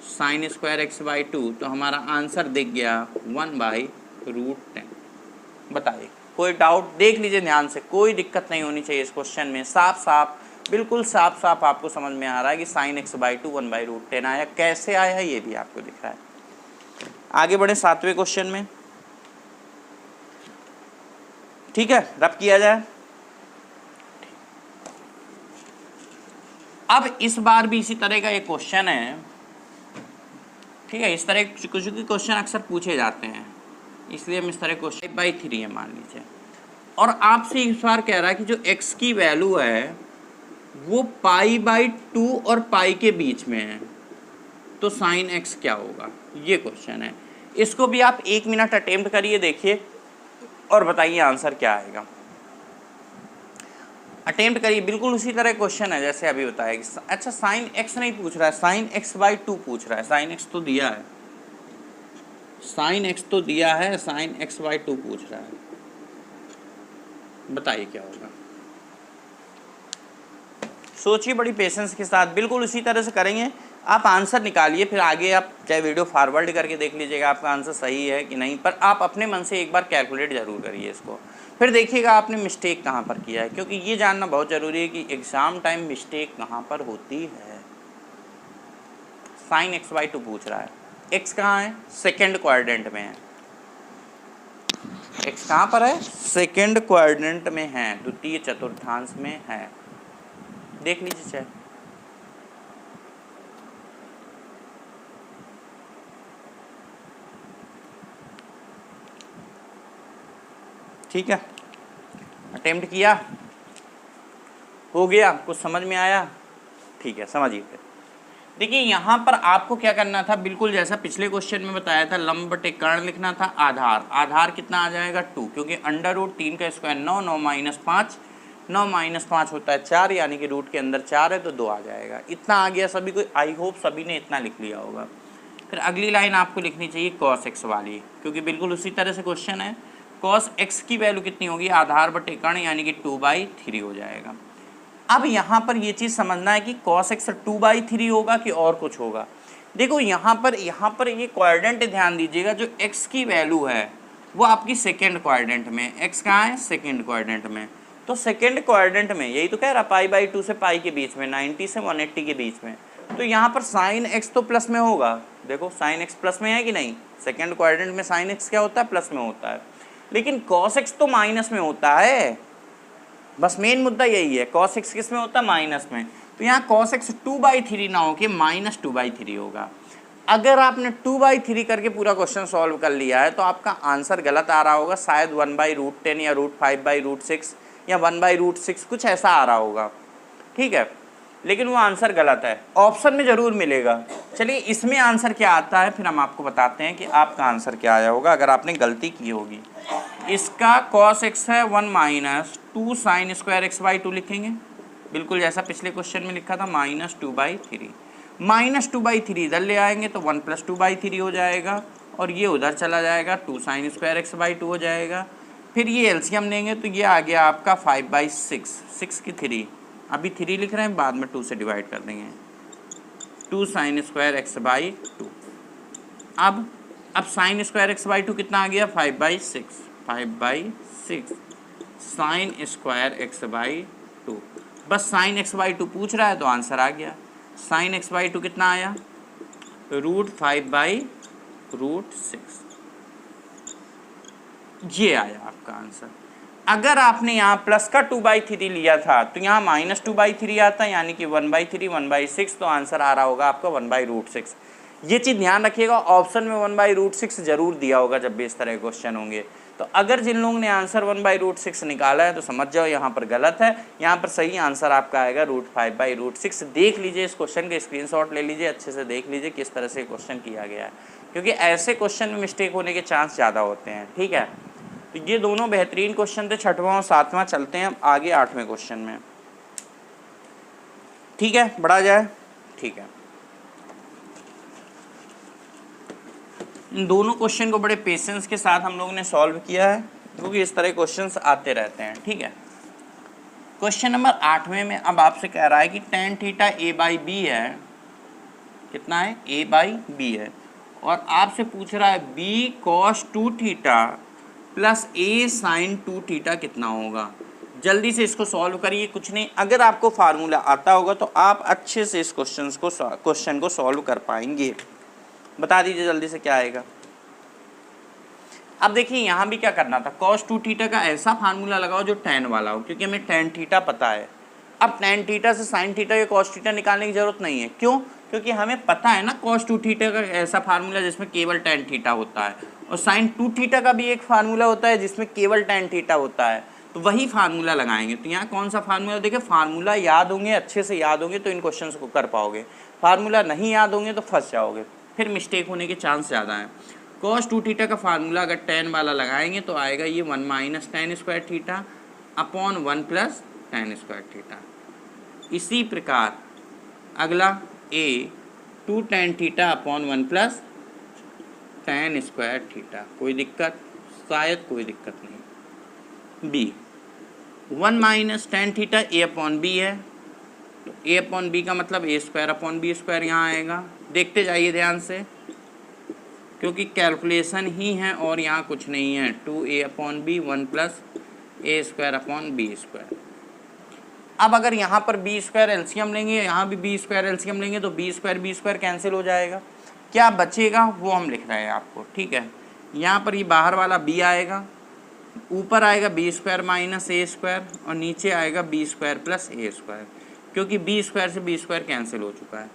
sine square x by 2। तो हमारा आंसर दिख गया 1/√10। बताइए कोई डाउट? देख लीजिए ध्यान से, कोई दिक्कत नहीं होनी चाहिए इस क्वेश्चन में। साफ साफ, बिल्कुल साफ साफ आपको समझ में आ रहा है कि साइन एक्स बाई 2 1/√10 आया। कैसे आया ये भी आपको दिख रहा है। आगे बढ़े 7वें क्वेश्चन में। ठीक है, रब किया जाए। अब इस बार भी इसी तरह का एक क्वेश्चन है। ठीक है, इस तरह कुछ क्वेश्चन अक्सर पूछे जाते हैं, इसलिए हम इस तरह क्वेश्चन 5/3 है मान लीजिए। और आपसे इस बार कह रहा है कि जो x की वैल्यू है वो π/2 और पाई के बीच में है, तो साइन x क्या होगा? ये क्वेश्चन है। इसको भी आप 1 मिनट अटेम्प्ट करिए, देखिए और बताइए आंसर क्या आएगा। अटेम्प्ट करिए, बिल्कुल उसी तरह क्वेश्चन है जैसे अभी बताया कि अच्छा साइन एक्स नहीं पूछ रहा है, साइन एक्स बाई 2 पूछ रहा है। साइन एक्स तो दिया है, साइन एक्स तो दिया है, साइन एक्स बाई 2 पूछ रहा है। बताइए क्या होगा। सोचिए बड़ी पेशेंस के साथ, बिल्कुल उसी तरह से करेंगे। आप आंसर निकालिए, फिर आगे आप चाहे वीडियो फॉरवर्ड करके देख लीजिएगा आपका आंसर सही है कि नहीं, पर आप अपने मन से एक बार कैलकुलेट ज़रूर करिए इसको, फिर देखिएगा आपने मिस्टेक कहाँ पर किया है। क्योंकि ये जानना बहुत ज़रूरी है कि एग्ज़ाम टाइम मिस्टेक कहाँ पर होती है। साइन एक्स बाई 2 पूछ रहा है, एक्स कहाँ है? सेकेंड क्वाड्रेंट में है। एक्स कहाँ पर है? सेकेंड क्वाड्रेंट में है, द्वितीय चतुर्थांश में है। देख लीजिए चाहे। ठीक है, अटेम्प्ट किया, हो गया, कुछ समझ में आया? ठीक है, समझिए। फिर देखिए यहाँ पर आपको क्या करना था, बिल्कुल जैसा पिछले क्वेश्चन में बताया था, लंब बटे कर्ण लिखना था। आधार, आधार कितना आ जाएगा? 2, क्योंकि √3 का स्क्वायर 9, 9 - 5, 9 - 5 होता है 4, यानी कि रूट के अंदर 4 है तो 2 आ जाएगा। इतना आ गया सभी को, आई होप सभी ने इतना लिख लिया होगा। फिर अगली लाइन आपको लिखनी चाहिए कॉस एक्स वाली, क्योंकि बिल्कुल उसी तरह से क्वेश्चन है। कॉस एक्स की वैल्यू कितनी होगी? आधार बटे कर्ण यानी कि 2/3 हो जाएगा। अब यहाँ पर ये चीज़ समझना है कि cos x 2/3 होगा कि और कुछ होगा। देखो यहाँ पर ये क्वाड्रेंट ध्यान दीजिएगा, जो x की वैल्यू है वो आपकी सेकेंड क्वाड्रेंट में, x कहाँ है सेकेंड क्वाड्रेंट में, तो सेकेंड क्वाड्रेंट में यही तो कह रहा π/2 से पाई के बीच में, 90 से 180 के बीच में, तो यहाँ पर साइन x तो प्लस में होगा। देखो साइन x प्लस में है कि नहीं, सेकेंड क्वाड्रेंट में साइन x क्या होता है प्लस में होता है, लेकिन cos x तो माइनस में होता है। बस मेन मुद्दा यही है, cos x किस में होता है माइनस में, तो यहाँ cos x 2/3 ना हो के -2/3 होगा। अगर आपने 2/3 करके पूरा क्वेश्चन सॉल्व कर लिया है तो आपका आंसर गलत आ रहा होगा, शायद 1/√10 या √5/√6 या 1/√6 कुछ ऐसा आ रहा होगा, ठीक है, लेकिन वो आंसर गलत है। ऑप्शन में ज़रूर मिलेगा। चलिए इसमें आंसर क्या आता है फिर हम आपको बताते हैं कि आपका आंसर क्या आया होगा अगर आपने गलती की होगी। इसका cos x है 1 - 2 sin स्क्वायर x/2 लिखेंगे, बिल्कुल जैसा पिछले क्वेश्चन में लिखा था, -2/3। -2/3 इधर ले आएंगे तो 1 + 2/3 हो जाएगा, और ये उधर चला जाएगा 2 sin स्क्वायर x/2 हो जाएगा। फिर ये एलसीएम लेंगे तो ये आ गया आपका 5/6, 6 की 3, अभी 3 लिख रहे हैं, बाद में 2 से डिवाइड कर देंगे, 2 sin स्क्वायर x/2। अब sin स्क्वायर x/2 कितना आ गया 5/6, 5/6 sin स्क्वायर x/2। बस sin x/2 पूछ रहा है तो आंसर आ गया। sin x/2 कितना आया, √5/√6, ये आया आपका आंसर। अगर आपने यहाँ प्लस का 2/3 लिया था तो यहाँ -2/3 आता, यानी कि 1/3 1/6, तो आंसर आ रहा होगा आपका 1/√6। ये चीज़ ध्यान रखिएगा, ऑप्शन में 1/√6 जरूर दिया होगा जब भी इस तरह के क्वेश्चन होंगे। तो अगर जिन लोगों ने आंसर 1/√6 निकाला है तो समझ जाओ यहाँ पर गलत है, यहाँ पर सही आंसर आपका आएगा √5/√6। देख लीजिए इस क्वेश्चन के स्क्रीनशॉट ले लीजिए, अच्छे से देख लीजिए किस तरह से क्वेश्चन किया गया है, क्योंकि ऐसे क्वेश्चन में मिस्टेक होने के चांस ज़्यादा होते हैं, ठीक है। तो ये दोनों बेहतरीन क्वेश्चन थे, 6वां और 7वां। चलते हैं आगे 8वें क्वेश्चन में, ठीक है, बढ़ा जाए, ठीक है। इन दोनों क्वेश्चन को बड़े पेशेंस के साथ हम लोगों ने सॉल्व किया है, क्योंकि इस तरह क्वेश्चंस आते रहते हैं, ठीक है। क्वेश्चन नंबर 8वें में अब आपसे कह रहा है कि tan थीटा a/b है, कितना है a/b है, और आपसे पूछ रहा है b cos 2 theta plus a sin 2 theta कितना होगा। जल्दी से इसको सॉल्व करिए, कुछ नहीं, अगर आपको फार्मूला आता होगा तो आप अच्छे से इस क्वेश्चन को सॉल्व कर पाएंगे। बता दीजिए जल्दी से क्या आएगा। अब देखिए यहाँ भी क्या करना था, cos 2 थीटा का ऐसा फार्मूला लगाओ जो tan वाला हो, क्योंकि हमें tan थीटा पता है। अब tan थीटा से sin थीटा या cos थीटा निकालने की जरूरत नहीं है, क्यों, क्योंकि हमें पता है ना cos 2 थीटा का ऐसा फार्मूला जिसमें केवल tan थीटा होता है, और sin 2 थीटा का भी एक फार्मूला होता है जिसमें केवल tan थीटा होता है, तो वही फार्मूला लगाएंगे। तो यहाँ कौन सा फार्मूला, देखिए फार्मूला याद होंगे, अच्छे से याद होंगे तो इन क्वेश्चन को कर पाओगे, फार्मूला नहीं याद होंगे तो फंस जाओगे, फिर मिस्टेक होने के चांस ज़्यादा हैं। cos 2 थीटा का फार्मूला अगर tan वाला लगाएंगे तो आएगा ये 1 - tan square theta upon 1 + tan square theta. इसी प्रकार अगला a 2 tan theta upon 1 + tan square theta, कोई दिक्कत, शायद कोई दिक्कत नहीं। b 1 - tan थीटा a/b है, तो a/b का मतलब a²/b² यहाँ आएगा। देखते जाइए ध्यान से, क्योंकि कैलकुलेशन ही है और यहाँ कुछ नहीं है। 2a/b 1 + a²/b²। अब अगर यहाँ पर b² एलसीएम लेंगे, यहाँ भी b² एलसीएम लेंगे तो b² कैंसिल हो जाएगा, क्या बचेगा वो हम लिख रहे हैं आपको, ठीक है। यहाँ पर ये बाहर वाला b आएगा, ऊपर आएगा b² - a² और नीचे आएगा b² + a², क्योंकि b² से b² कैंसिल हो चुका है।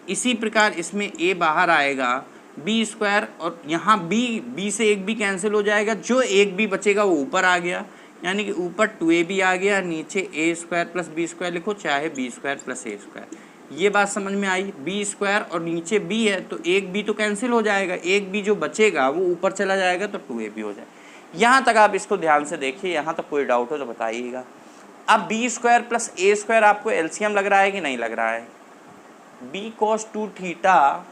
इसी प्रकार इसमें a बाहर आएगा, b² और यहाँ b से एक b कैंसिल हो जाएगा, जो एक b बचेगा वो ऊपर आ गया, यानी कि ऊपर 2ab आ गया, नीचे a² + b² लिखो, चाहे b² + a²। ये बात समझ में आई, b² और नीचे b है तो एक b तो कैंसिल हो जाएगा, एक b जो बचेगा वो ऊपर चला जाएगा तो 2ab हो जाएगा। यहाँ तक आप इसको ध्यान से देखिए, यहाँ तक कोई डाउट हो तो बताइएगा। अब b² + a² आपको एलसीएम लग रहा है कि नहीं लग रहा है। b cos 2 थीटा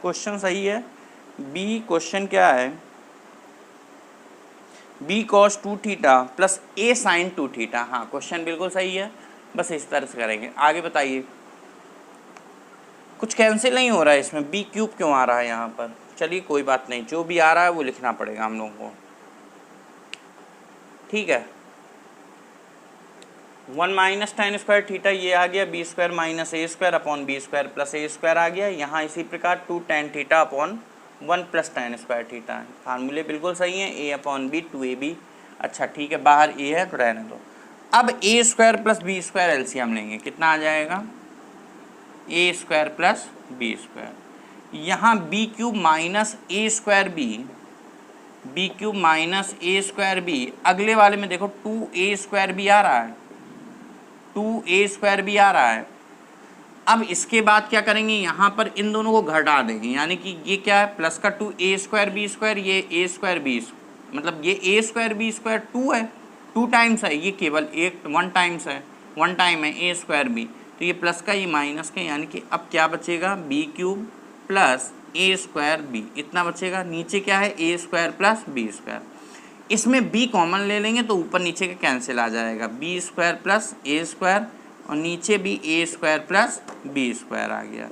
क्वेश्चन सही है, b क्वेश्चन क्या है, b cos 2 theta plus a sin 2 theta, हाँ क्वेश्चन बिल्कुल सही है। बस इस तरह से करेंगे। आगे बताइए, कुछ कैंसिल नहीं हो रहा है इसमें, बी क्यूब क्यों आ रहा है यहाँ पर? चलिए कोई बात नहीं, जो भी आ रहा है वो लिखना पड़ेगा हम लोगों को, ठीक है। 1 माइनस tan स्क्वायर थीटा ये आ गया, B square minus A square upon B square plus A square आ गया। यहाँ इसी प्रकार 2 tan theta upon 1 plus tan square theta. फार्मूले बिल्कुल सही हैं, ए अपॉन बी 2ab। अच्छा ठीक है, बाहर ए है तो रहने दो। अब A square plus B square LCM लेंगे, कितना आ जाएगा? A square plus B square. यहाँ B cube minus A square B cube minus A square B, अगले वाले में देखो 2a स्क्वायर बी आ रहा है, 2a स्क्वायर भी आ रहा है। अब इसके बाद क्या करेंगे, यहाँ पर इन दोनों को घटा देंगे, यानी कि ये क्या है, प्लस का 2a स्क्वायर बी स्क्वायर, ये a स्क्वायर बी, मतलब ये a स्क्वायर बी स्क्वायर 2 है, 2 टाइम्स है, ये केवल 1 टाइम्स है, 1 टाइम है a स्क्वायर बी, तो ये प्लस का ये माइनस का, यानी कि अब क्या बचेगा, B cube plus A square B, इतना बचेगा। नीचे क्या है, ए स्क्वायर प्लस बी स्क्वायर, इसमें b कॉमन ले लेंगे तो ऊपर नीचे का कैंसिल आ जाएगा, B square plus A square, और नीचे भी ए स्क्वायर प्लस बी स्क्वायर आ गया।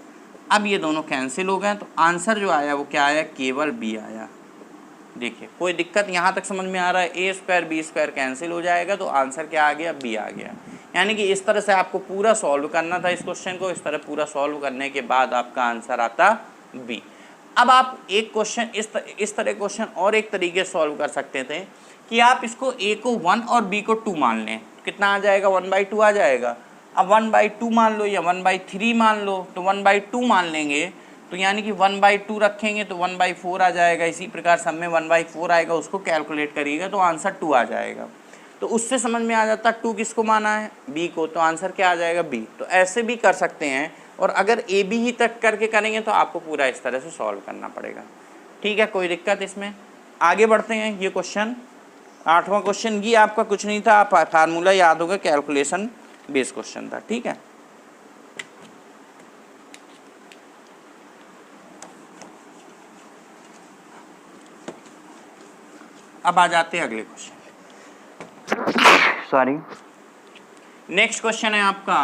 अब ये दोनों कैंसिल हो गए, तो आंसर जो आया वो क्या आया, केवल b आया। देखिए कोई दिक्कत यहाँ तक समझ में आ रहा है, ए स्क्वायर बी स्क्वायर कैंसिल हो जाएगा तो आंसर क्या आ गया, b आ गया। यानी कि इस तरह से आपको पूरा सॉल्व करना था इस क्वेश्चन को, इस तरह पूरा सॉल्व करने के बाद आपका आंसर आता b। अब आप एक क्वेश्चन इस तरह क्वेश्चन और एक तरीके से सॉल्व कर सकते थे कि आप इसको a को 1 और b को 2 मान लें, कितना आ जाएगा, 1/2 आ जाएगा। अब 1/2 मान लो या 1/3 मान लो, तो 1/2 मान लेंगे तो यानी कि 1/2 रखेंगे तो 1/4 आ जाएगा। इसी प्रकार सब में 1/4 आएगा, उसको कैलकुलेट करिएगा तो आंसर 2 आ जाएगा। तो उससे समझ में आ जाता 2 किसको माना है, b को, तो आंसर क्या आ जाएगा, b। तो ऐसे भी कर सकते हैं, और अगर ए बी ही तक करके करेंगे तो आपको पूरा इस तरह से सॉल्व करना पड़ेगा, ठीक है। कोई दिक्कत इसमें? आगे बढ़ते हैं। ये क्वेश्चन 8वां क्वेश्चन, ये आपका कुछ नहीं था, आप फार्मूला याद होगा, कैलकुलेशन बेस क्वेश्चन था, ठीक है। अब आ जाते हैं अगले क्वेश्चन, सॉरी। नेक्स्ट क्वेश्चन है आपका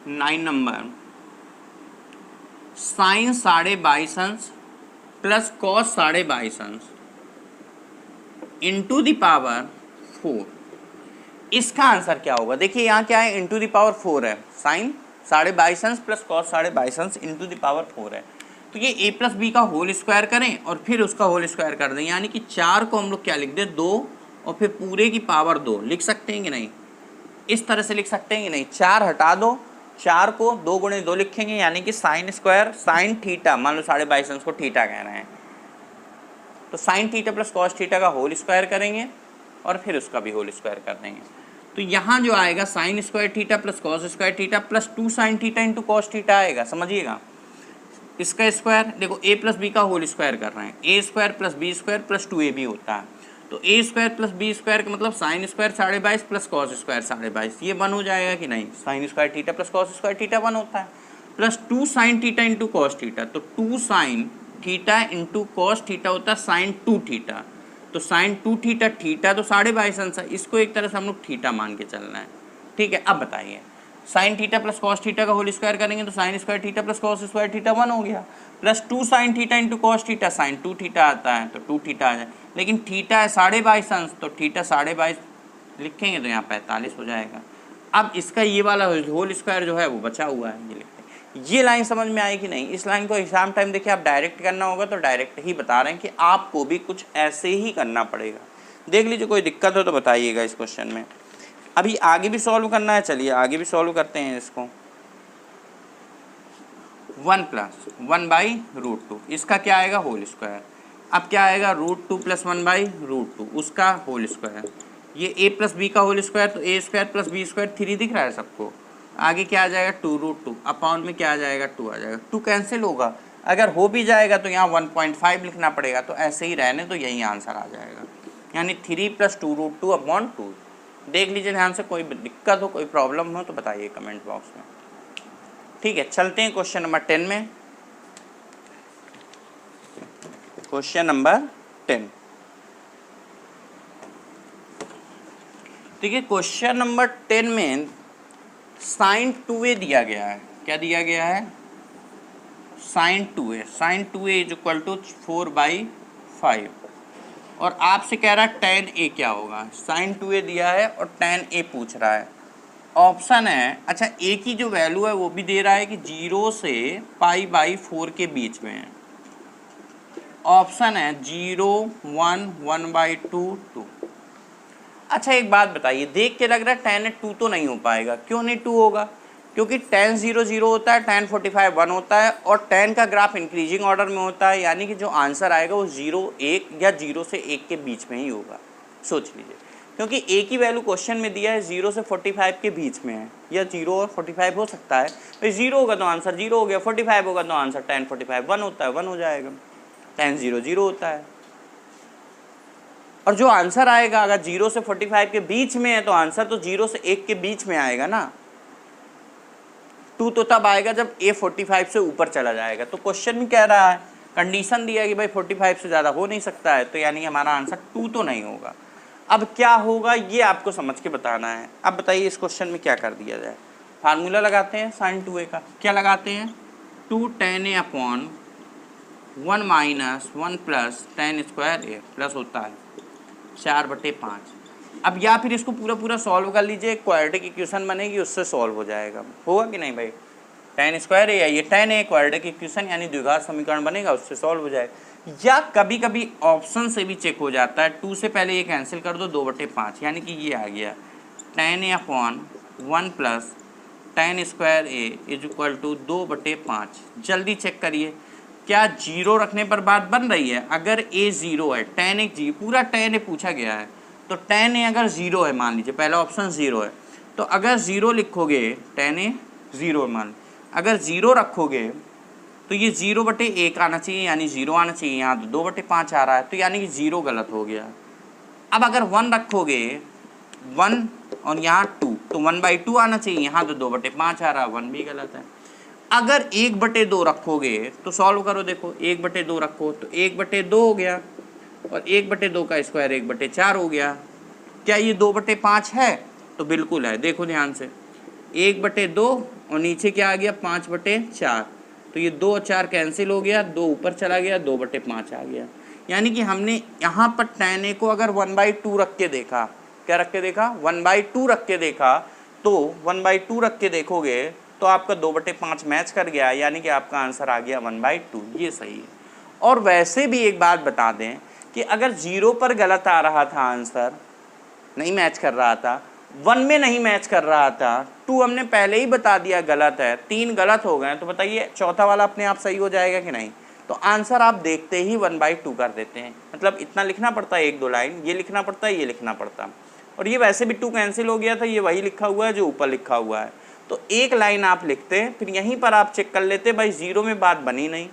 9 नंबर, साइन 22.5 अंश प्लस कॉस 22.5 अंश इंटू द पावर 4, इसका आंसर क्या होगा? देखिए यहाँ क्या है, इंटू द पावर 4 है, साइन 22.5 अंश प्लस कॉस 22.5 अंश इंटू द पावर 4 है, तो ये a प्लस बी का होल स्क्वायर करें और फिर उसका होल स्क्वायर कर दें, यानी कि 4 को हम लोग क्या लिख दें, 2, और फिर पूरे की पावर 2 लिख सकते हैं कि नहीं? इस तरह से लिख सकते हैं कि नहीं? 4 हटा दो, 4 को 2 गुणे 2 लिखेंगे, यानी कि साइन स्क्वायर, साइन थीटा, मान लो 22.5 अंश को थीटा कह रहे हैं, तो sign theta plus cos theta का होल स्क्वायर करेंगे और फिर उसका भी होल स्क्वायर कर देंगे। तो यहाँ जो आएगा sine square theta plus cos square theta plus 2 sine theta into cos theta आएगा, समझिएगा। इसका स्क्वायर देखो, a प्लस बी का होल स्क्वायर कर रहे हैं, a square plus B square plus 2ab होता है, तो a square plus B square का मतलब sine square 22.5 plus cos square 22.5, ये 1 हो जाएगा कि नहीं? Sine square theta plus cos square theta 1 होता है, plus 2 sine theta into cos theta, तो 2 sine theta into cos theta होता है साइन 2 थीटा, तो साइन 2 थीटा, थीटा तो 22.5 अंश है, इसको एक तरह से हम लोग थीटा मान के चलना है, ठीक है। अब बताइए, sine theta plus cos theta का होल स्क्वायर करेंगे तो sine square theta plus cos square theta 1 हो गया, plus 2 sine theta into cos theta, sine 2 theta आता है तो 2 थीटा आ जाए, लेकिन थीटा है 22.5 अंश, तो थीटा 22.5 लिखेंगे तो यहाँ 45 हो जाएगा। अब इसका ये वाला होल स्क्वायर जो है वो बचा हुआ है, ये लिखते हैं। ये लाइन समझ में आई कि नहीं? इस लाइन को एग्जाम टाइम देखिए, आप डायरेक्ट करना होगा तो डायरेक्ट ही बता रहे हैं कि आपको भी कुछ ऐसे ही करना पड़ेगा। देख लीजिए, कोई दिक्कत हो तो बताइएगा इस क्वेश्चन में। अभी आगे भी सॉल्व करना है, चलिए आगे भी सॉल्व करते हैं इसको। 1 प्लस 1/√2, इसका क्या आएगा, होल स्क्वायर। अब क्या आएगा, √2 प्लस 1/√2, उसका होल स्क्वायर। ये a प्लस बी का होल स्क्वायर, तो a square plus B square 3 दिख रहा है सबको। आगे क्या आ जाएगा, 2√2 अपॉन में क्या आ जाएगा, 2 आ जाएगा। 2 कैंसिल होगा, अगर हो भी जाएगा तो यहाँ 1.5 लिखना पड़ेगा, तो ऐसे ही रहने तो यही आंसर आ जाएगा, यानी 3 + 2√2 अपॉन 2। देख लीजिए ध्यान से, कोई दिक्कत हो, कोई प्रॉब्लम हो तो बताइए कमेंट बॉक्स में, ठीक है। चलते हैं क्वेश्चन नंबर 10 में। क्वेश्चन नंबर 10, ठीक है। क्वेश्चन नंबर 10 में साइन 2a दिया गया है, क्या दिया गया है, sine 2a, sine 2a is equal to 4/5 और आपसे कह रहा है tan a क्या होगा, साइन 2a दिया है और tan a पूछ रहा है। ऑप्शन है, अच्छा a की जो वैल्यू है वो भी दे रहा है कि 0 से π/4 के बीच में है। ऑप्शन है 0, 1, 1/2, 2। अच्छा एक बात बताइए, देख के लग रहा है tan 2 तो नहीं हो पाएगा, क्यों नहीं 2 होगा, क्योंकि tan 0 0 होता है, tan 45 1 होता है और tan का ग्राफ इंक्रीजिंग ऑर्डर में होता है, यानी कि जो आंसर आएगा वो 0, 1 या 0 से 1 के बीच में ही होगा। सोच लीजिए, क्योंकि a की वैल्यू क्वेश्चन में दिया है 0 से 45 के बीच में है, या 0 और 45 हो सकता है, भाई 0 होगा तो आंसर 0 हो गया, 45 होगा तो आंसर tan 45 1 होता है, 1 हो जाएगा, tan 0 0 होता है। और जो आंसर आएगा अगर 0 से 45 के बीच में है तो आंसर तो 0 से 1 के बीच में आएगा ना। 2 तो तब आएगा जब a 45 से ऊपर चला जाएगा। तो क्वेश्चन में कह रहा है, कंडीशन दिया है कि भाई 45 से ज़्यादा हो नहीं सकता है, तो यानी हमारा आंसर 2 तो नहीं होगा। अब क्या होगा ये आपको समझ के बताना है। अब बताइए इस क्वेश्चन में क्या कर दिया जाए। फार्मूला लगाते हैं साइन 2a का, क्या लगाते हैं, 2 tan a upon 1 minus 1 plus tan square a plus होता है 4/5। अब या फिर इसको पूरा पूरा सॉल्व कर लीजिए, क्वाड्रेटिक इक्वेशन बनेगी उससे सॉल्व हो जाएगा, होगा कि नहीं भाई, tan स्क्वायर है ये tan है, क्वाड्रेटिक इक्वेशन यानी द्विघात समीकरण बनेगा उससे सॉल्व हो जाएगा। या कभी कभी ऑप्शन से भी चेक हो जाता है, 2 से पहले ये कैंसिल कर दो 2/5 यानी कि ये आ गया tan a upon 1 plus tan square a is equal to 2/5। जल्दी चेक करिए क्या 0 रखने पर बात बन रही है। अगर a 0 है, tan एक जी पूरा tan a पूछा गया है, तो tan a अगर 0 है, मान लीजिए पहला ऑप्शन 0 है, तो अगर 0 लिखोगे tan a 0 मान, अगर 0 रखोगे तो ये 0/1 आना चाहिए यानी 0 आना चाहिए, यहाँ तो 2/5 आ रहा है, तो यानी कि 0 गलत हो गया। अब अगर 1 रखोगे 1 और यहाँ 2 तो 1/2 आना चाहिए, यहाँ तो 2/5 आ रहा है, 1 भी गलत है। अगर 1/2 रखोगे तो सॉल्व करो, देखो 1/2 रखो तो 1/2 हो गया और 1/2 का स्क्वायर 1/4 हो गया। क्या ये 2/5 है, तो बिल्कुल है, देखो ध्यान से 1/2 और नीचे क्या आ गया 5/4, तो ये 2 और 4 कैंसिल हो गया, 2 ऊपर चला गया, 2/5 आ गया। यानी कि हमने यहाँ पर tan a को अगर 1/2 रख के देखा, क्या रख के देखा, 1/2 रख के देखा, तो 1/2 रख के देखोगे तो आपका 2/5 मैच कर गया, यानी कि आपका आंसर आ गया 1/2, ये सही है। और वैसे भी एक बात बता दें कि अगर 0 पर गलत आ रहा था आंसर, नहीं मैच कर रहा था, 1 में नहीं मैच कर रहा था, 2 हमने पहले ही बता दिया गलत है, 3 गलत हो गए, तो बताइए चौथा वाला अपने आप सही हो जाएगा कि नहीं। तो आंसर आप देखते ही 1/2 कर देते हैं, मतलब इतना लिखना पड़ता है, 1-2 लाइन ये लिखना पड़ता है, ये लिखना पड़ता है, और ये वैसे भी 2 कैंसिल हो गया था, ये वही लिखा हुआ है जो ऊपर लिखा हुआ है, तो एक लाइन आप लिखते हैं, फिर यहीं पर आप चेक कर लेते भाई 0 में बात बनी नहीं,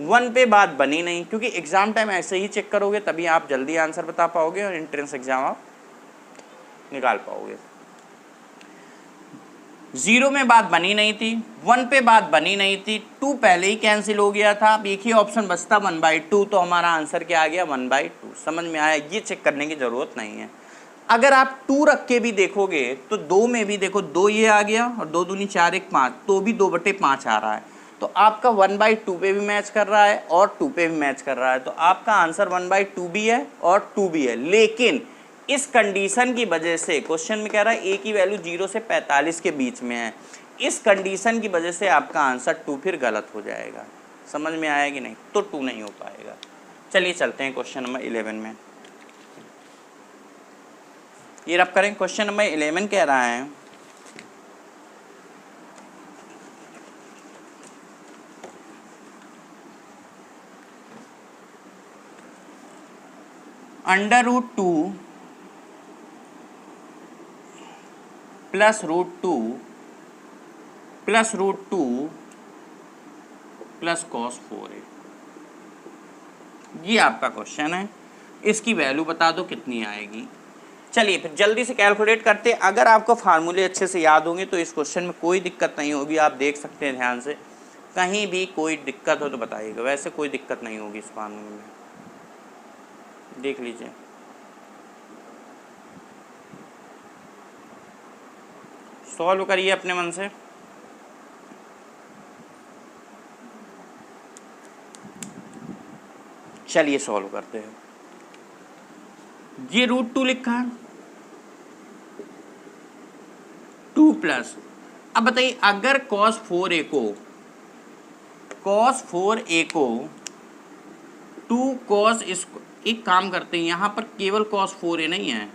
1 पे बात बनी नहीं, क्योंकि एग्जाम टाइम ऐसे ही चेक करोगे तभी आप जल्दी आंसर बता पाओगे और एंट्रेंस एग्जाम आप निकाल पाओगे। 0 में बात बनी नहीं थी, 1 पे बात बनी नहीं थी, 2 पहले ही कैंसिल हो गया था, अब एक ही ऑप्शन बचता 1/2, तो हमारा आंसर क्या आ गया 1/2। समझ में आया, ये चेक करने की ज़रूरत नहीं है। अगर आप 2 रख के भी देखोगे तो 2 में भी देखो 2 ये आ गया और 2 दूनी 4 1 5, तो भी 2/5 आ रहा है, तो आपका 1/2 पे भी मैच कर रहा है और 2 पे भी मैच कर रहा है, तो आपका आंसर 1/2 भी है और 2 भी है। लेकिन इस कंडीशन की वजह से क्वेश्चन में कह रहा है a की वैल्यू 0 से 45 के बीच में है, इस कंडीशन की वजह से आपका आंसर 2 फिर गलत हो जाएगा। समझ में आया कि नहीं, तो 2 नहीं हो पाएगा। चलिए चलते हैं क्वेश्चन नंबर 11 में। ये रब करें, क्वेश्चन नंबर 11 कह रहा है √2 plus √2 plus √2 plus cos 4a, ये आपका क्वेश्चन है। इसकी वैल्यू बता दो कितनी आएगी। चलिए फिर जल्दी से कैलकुलेट करते हैं। अगर आपको फार्मूले अच्छे से याद होंगे तो इस क्वेश्चन में कोई दिक्कत नहीं होगी। आप देख सकते हैं ध्यान से, कहीं भी कोई दिक्कत हो तो बताइएगा, वैसे कोई दिक्कत नहीं होगी इस फार्मूले में, देख लीजिए। सॉल्व करिए अपने मन से। चलिए सॉल्व करते हैं। ये √2 लिखा है, 2 प्लस, अब बताइए अगर cos 4a को 2 cos, इसको एक काम करते हैं, यहाँ पर केवल cos 4a नहीं है,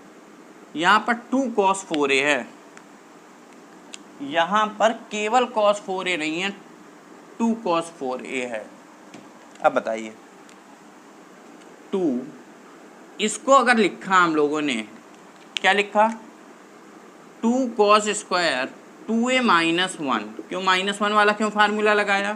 यहाँ पर 2 cos 4a है, यहाँ पर केवल cos 4a नहीं है, 2 cos 4a है। अब बताइए 2, इसको अगर लिखा हम लोगों ने, क्या लिखा, 2 cos स्क्वायर 2a माइनस 1, क्यों -1 वाला क्यों फार्मूला लगाया,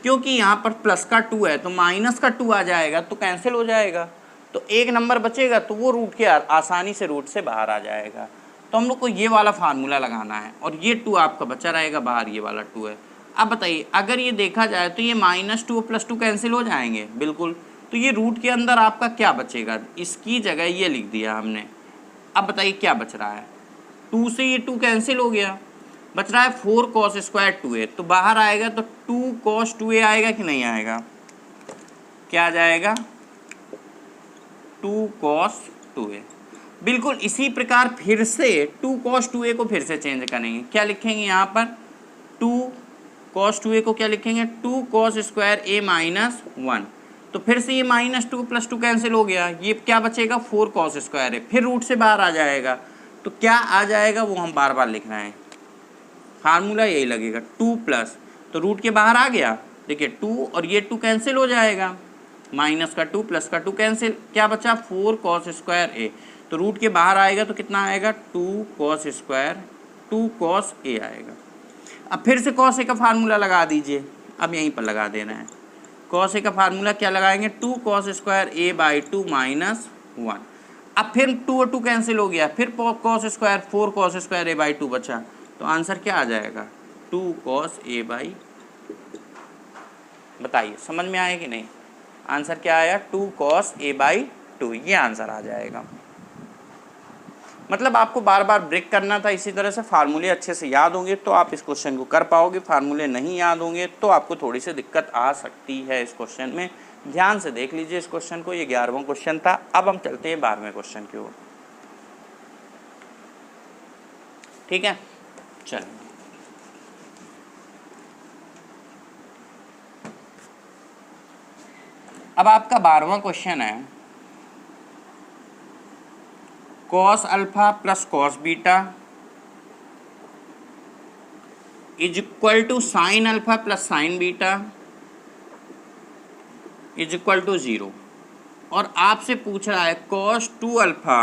क्योंकि यहाँ पर प्लस का 2 है तो माइनस का 2 आ जाएगा तो कैंसिल हो जाएगा, तो एक नंबर बचेगा तो वो रूट के आसानी से रूट से बाहर आ जाएगा। तो हम लोग को ये वाला फार्मूला लगाना है और ये 2 आपका बचा रहेगा बाहर, ये वाला 2 है। अब बताइए अगर ये देखा जाए तो ये -2 + 2 कैंसिल हो जाएंगे, बिल्कुल, तो ये रूट के अंदर आपका क्या बचेगा, इसकी जगह ये लिख दिया हमने। अब बताइए क्या बच रहा है, 2 से ये 2 कैंसिल हो गया, बच रहा है 4 cos स्क्वायर 2a, तो बाहर आएगा तो 2 cos 2a आएगा कि नहीं आएगा, क्या आ जाएगा, 2 cos 2a। बिल्कुल इसी प्रकार फिर से 2 cos 2a को फिर से चेंज करेंगे, क्या लिखेंगे यहाँ पर, 2 cos 2a को क्या लिखेंगे, 2 cos स्क्वायर a माइनस 1, तो फिर से ये -2 + 2 कैंसिल हो गया, ये क्या बचेगा, 4 cos स्क्वायर है, फिर रूट से बाहर आ जाएगा, तो क्या आ जाएगा वो हम बार बार लिख रहे हैं, फार्मूला यही लगेगा, 2 प्लस, तो रूट के बाहर आ गया, देखिए 2 और ये 2 कैंसिल हो जाएगा, माइनस का 2 प्लस का 2 कैंसिल, क्या बचा 4 cos स्क्वायर a, तो रूट के बाहर आएगा तो कितना आएगा, 2 cos स्क्वायर 2 cos a आएगा। अब फिर से cos a का फार्मूला लगा दीजिए, अब यहीं पर लगा देना है, cos a का फार्मूला क्या लगाएंगे, 2 cos स्क्वायर a/2 माइनस 1, अब फिर 2 और 2 कैंसिल हो गया, फिर cos square 4 cos square a/2 बचा, तो आंसर क्या आ जाएगा, 2 cos a/, बताइए समझ में आया कि नहीं, आंसर क्या आया, 2 cos a/2, ये आंसर आ जाएगा। मतलब आपको बार बार ब्रेक करना था, इसी तरह से फार्मूले अच्छे से याद होंगे तो आप इस क्वेश्चन को कर पाओगे, फार्मूले नहीं याद होंगे तो आपको थोड़ी सी दिक्कत आ सकती है इस क्वेश्चन में। ध्यान से देख लीजिए इस क्वेश्चन को, ये 11वां क्वेश्चन था। अब हम चलते हैं 12वें क्वेश्चन की ओर, ठीक है, चलिए अब आपका 12वां क्वेश्चन है, cos alpha plus cos beta is equal to sine alpha plus sine beta is equal to 0, और आपसे पूछ रहा है cos 2 alpha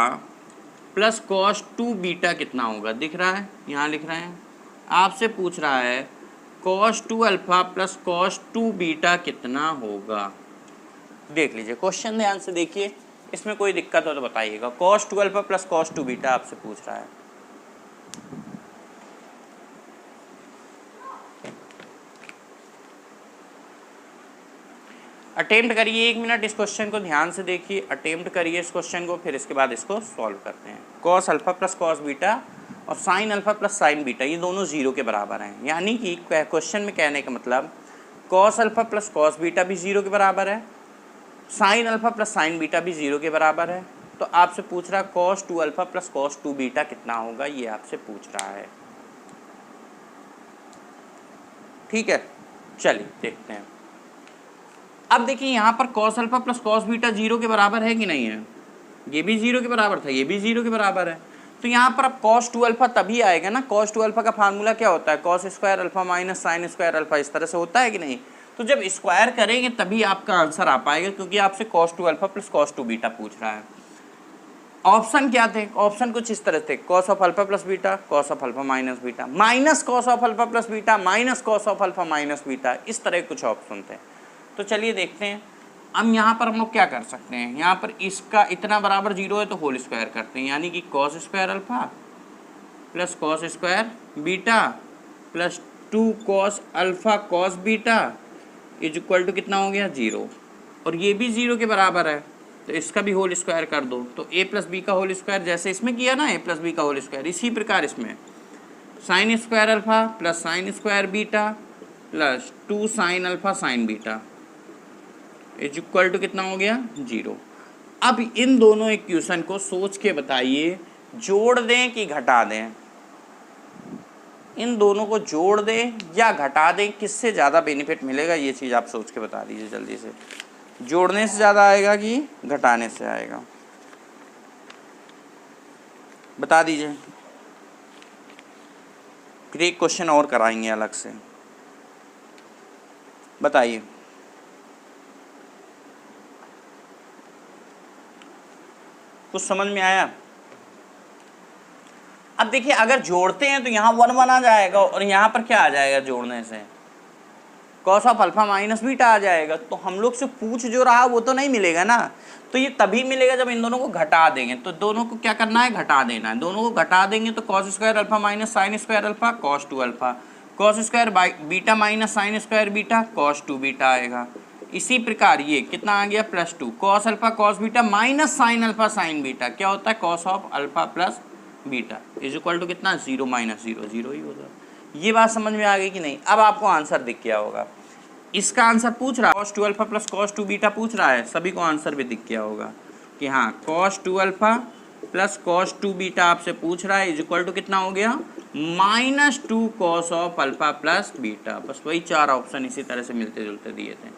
plus cos 2 beta कितना होगा, दिख रहा है यहाँ लिख रहे हैं, आपसे पूछ रहा है cos 2 alpha plus cos 2 beta कितना होगा। देख लीजिए क्वेश्चन ध्यान से देखिए, इसमें कोई दिक्कत हो तो बताइएगा। cos 2 alpha plus cos 2 beta आपसे पूछ रहा है, अटेम्प्ट करिए 1 मिनट, इस क्वेश्चन को ध्यान से देखिए, अटेम्प्ट करिए इस क्वेश्चन को, फिर इसके बाद इसको सॉल्व करते हैं। cos alpha plus cos beta और sin alpha plus sin beta ये दोनों 0 के बराबर हैं, यानी कि क्वेश्चन में कहने का मतलब cos alpha plus cos beta भी 0 के बराबर है, sine alpha plus sine beta भी 0 के बराबर है। तो आपसे पूछ रहा है cos 2 alpha plus cos 2 beta कितना होगा, ये आपसे पूछ रहा है, ठीक है। चलिए देखते हैं। अब देखिए यहाँ पर cos alpha plus cos beta 0 के बराबर है कि नहीं है, ये भी 0 के बराबर था, ये भी 0 के बराबर है, तो यहाँ पर अब cos 2 अल्फा तभी आएगा ना, cos 2 अल्फा का फार्मूला क्या होता है, cos square alpha minus sine square alpha, इस तरह से होता है कि नहीं, तो जब स्क्वायर करेंगे तभी आपका आंसर आ पाएगा, क्योंकि आपसे cos 2 alpha plus cos 2 beta पूछ रहा है। ऑप्शन क्या थे, ऑप्शन कुछ इस तरह थे, cos of alpha plus beta, cos of alpha minus beta, minus cos of alpha plus beta, minus cos of alpha minus beta, इस तरह कुछ ऑप्शन थे। तो चलिए देखते हैं। अब यहाँ पर हम लोग क्या कर सकते हैं, यहाँ पर इसका इतना बराबर 0 है तो होल स्क्वायर करते हैं, यानी कि cos square alpha plus cos square beta plus 2 cos alpha cos beta is equal to कितना हो गया 0, और ये भी 0 के बराबर है तो इसका भी होल स्क्वायर कर दो, तो a प्लस बी का होल स्क्वायर, जैसे इसमें किया ना a प्लस बी का होल स्क्वायर, इसी प्रकार इसमें, sine square alpha plus sine square beta plus 2 sine alpha sine beta is equal to कितना हो गया 0। अब इन दोनों इक्वेशन को सोच के बताइए, जोड़ दें कि घटा दें? इन दोनों को जोड़ दें या घटा दें, किससे ज़्यादा बेनिफिट मिलेगा ये चीज़ आप सोच के बता दीजिए जल्दी से। जोड़ने से ज़्यादा आएगा कि घटाने से आएगा, बता दीजिए। फिर एक क्वेश्चन और कराएंगे अलग से, बताइए। कुछ समझ में आया? अब देखिए अगर जोड़ते हैं तो यहाँ 1 1 आ जाएगा और यहाँ पर क्या आ जाएगा जोड़ने से, cos of alpha minus beta आ जाएगा। तो हम लोग से पूछ जो रहा वो तो नहीं मिलेगा ना, तो ये तभी मिलेगा जब इन दोनों को घटा देंगे। तो दोनों को क्या करना है, घटा देना है। दोनों को घटा देंगे तो cos square alpha minus sine square alpha cos 2 alpha, cos square beta minus sine square beta cos 2 beta आएगा। इसी प्रकार ये कितना आ गया +2 cos alpha cos beta minus sine alpha sine beta क्या होता है cos of alpha plus beta is equal to कितना 0 - 0 0 ही होगा। ये बात समझ में आ गई कि नहीं? अब आपको आंसर दिख गया होगा। इसका आंसर पूछ रहा है cos 2 alpha plus cos 2 beta पूछ रहा है, सभी को आंसर भी दिख गया होगा कि हाँ cos 2 alpha plus cos 2 beta आपसे पूछ रहा है इज इक्वल टू कितना हो गया -2 cos of alpha plus beta. बस वही 4 ऑप्शन इसी तरह से मिलते जुलते दिए थे।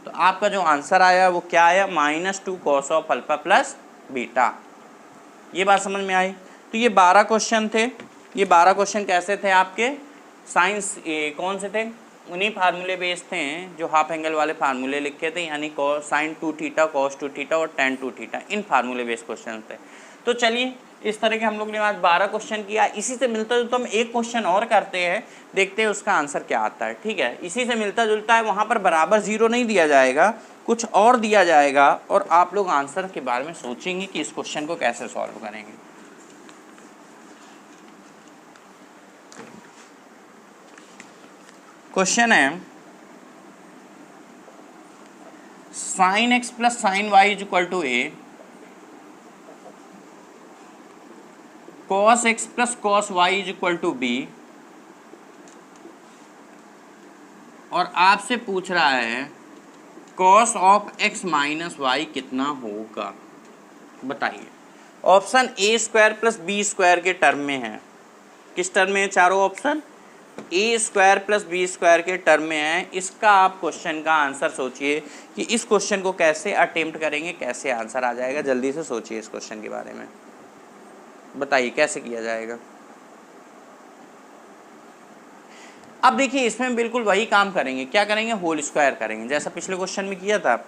तो आपका जो आंसर आया वो क्या आया -2 cos of alpha plus beta. ये बात समझ में आई? तो ये 12 क्वेश्चन थे। ये 12 क्वेश्चन कैसे थे आपके? साइंस कौन से थे? उन्हीं फार्मूले बेस्ड थे जो हाफ एंगल वाले फार्मूले लिखे थे, यानी sin 2 थीटा cos 2 थीटा और tan 2 थीटा, इन फार्मूले बेस्ड क्वेश्चन थे। तो चलिए इस तरह के हम लोग ने आज 12 क्वेश्चन किया। इसी से मिलता जुलता हम एक क्वेश्चन और करते हैं, देखते हैं उसका आंसर क्या आता है। ठीक है, इसी से मिलता जुलता है, वहाँ पर बराबर 0 नहीं दिया जाएगा, कुछ और दिया जाएगा और आप लोग आंसर के बारे में सोचेंगे कि इस क्वेश्चन को कैसे सॉल्व करेंगे। क्वेश्चन है sin x plus sin y is equal to a, cos x plus cos y is equal to b, और आपसे पूछ रहा है cos of x minus y कितना होगा, बताइए। Option a square plus B square के टर्म में है। किस टर्म में है? चारों option a square plus B square के टर्म में है। इसका आप क्वेश्चन का आंसर सोचिए कि इस क्वेश्चन को कैसे अटेम्प्ट करेंगे, कैसे आंसर आ जाएगा। जल्दी से सोचिए इस क्वेश्चन के बारे में, बताइए कैसे किया जाएगा। अब देखिए इसमें बिल्कुल वही काम करेंगे, क्या करेंगे, होल स्क्वायर करेंगे, जैसा पिछले क्वेश्चन में किया था।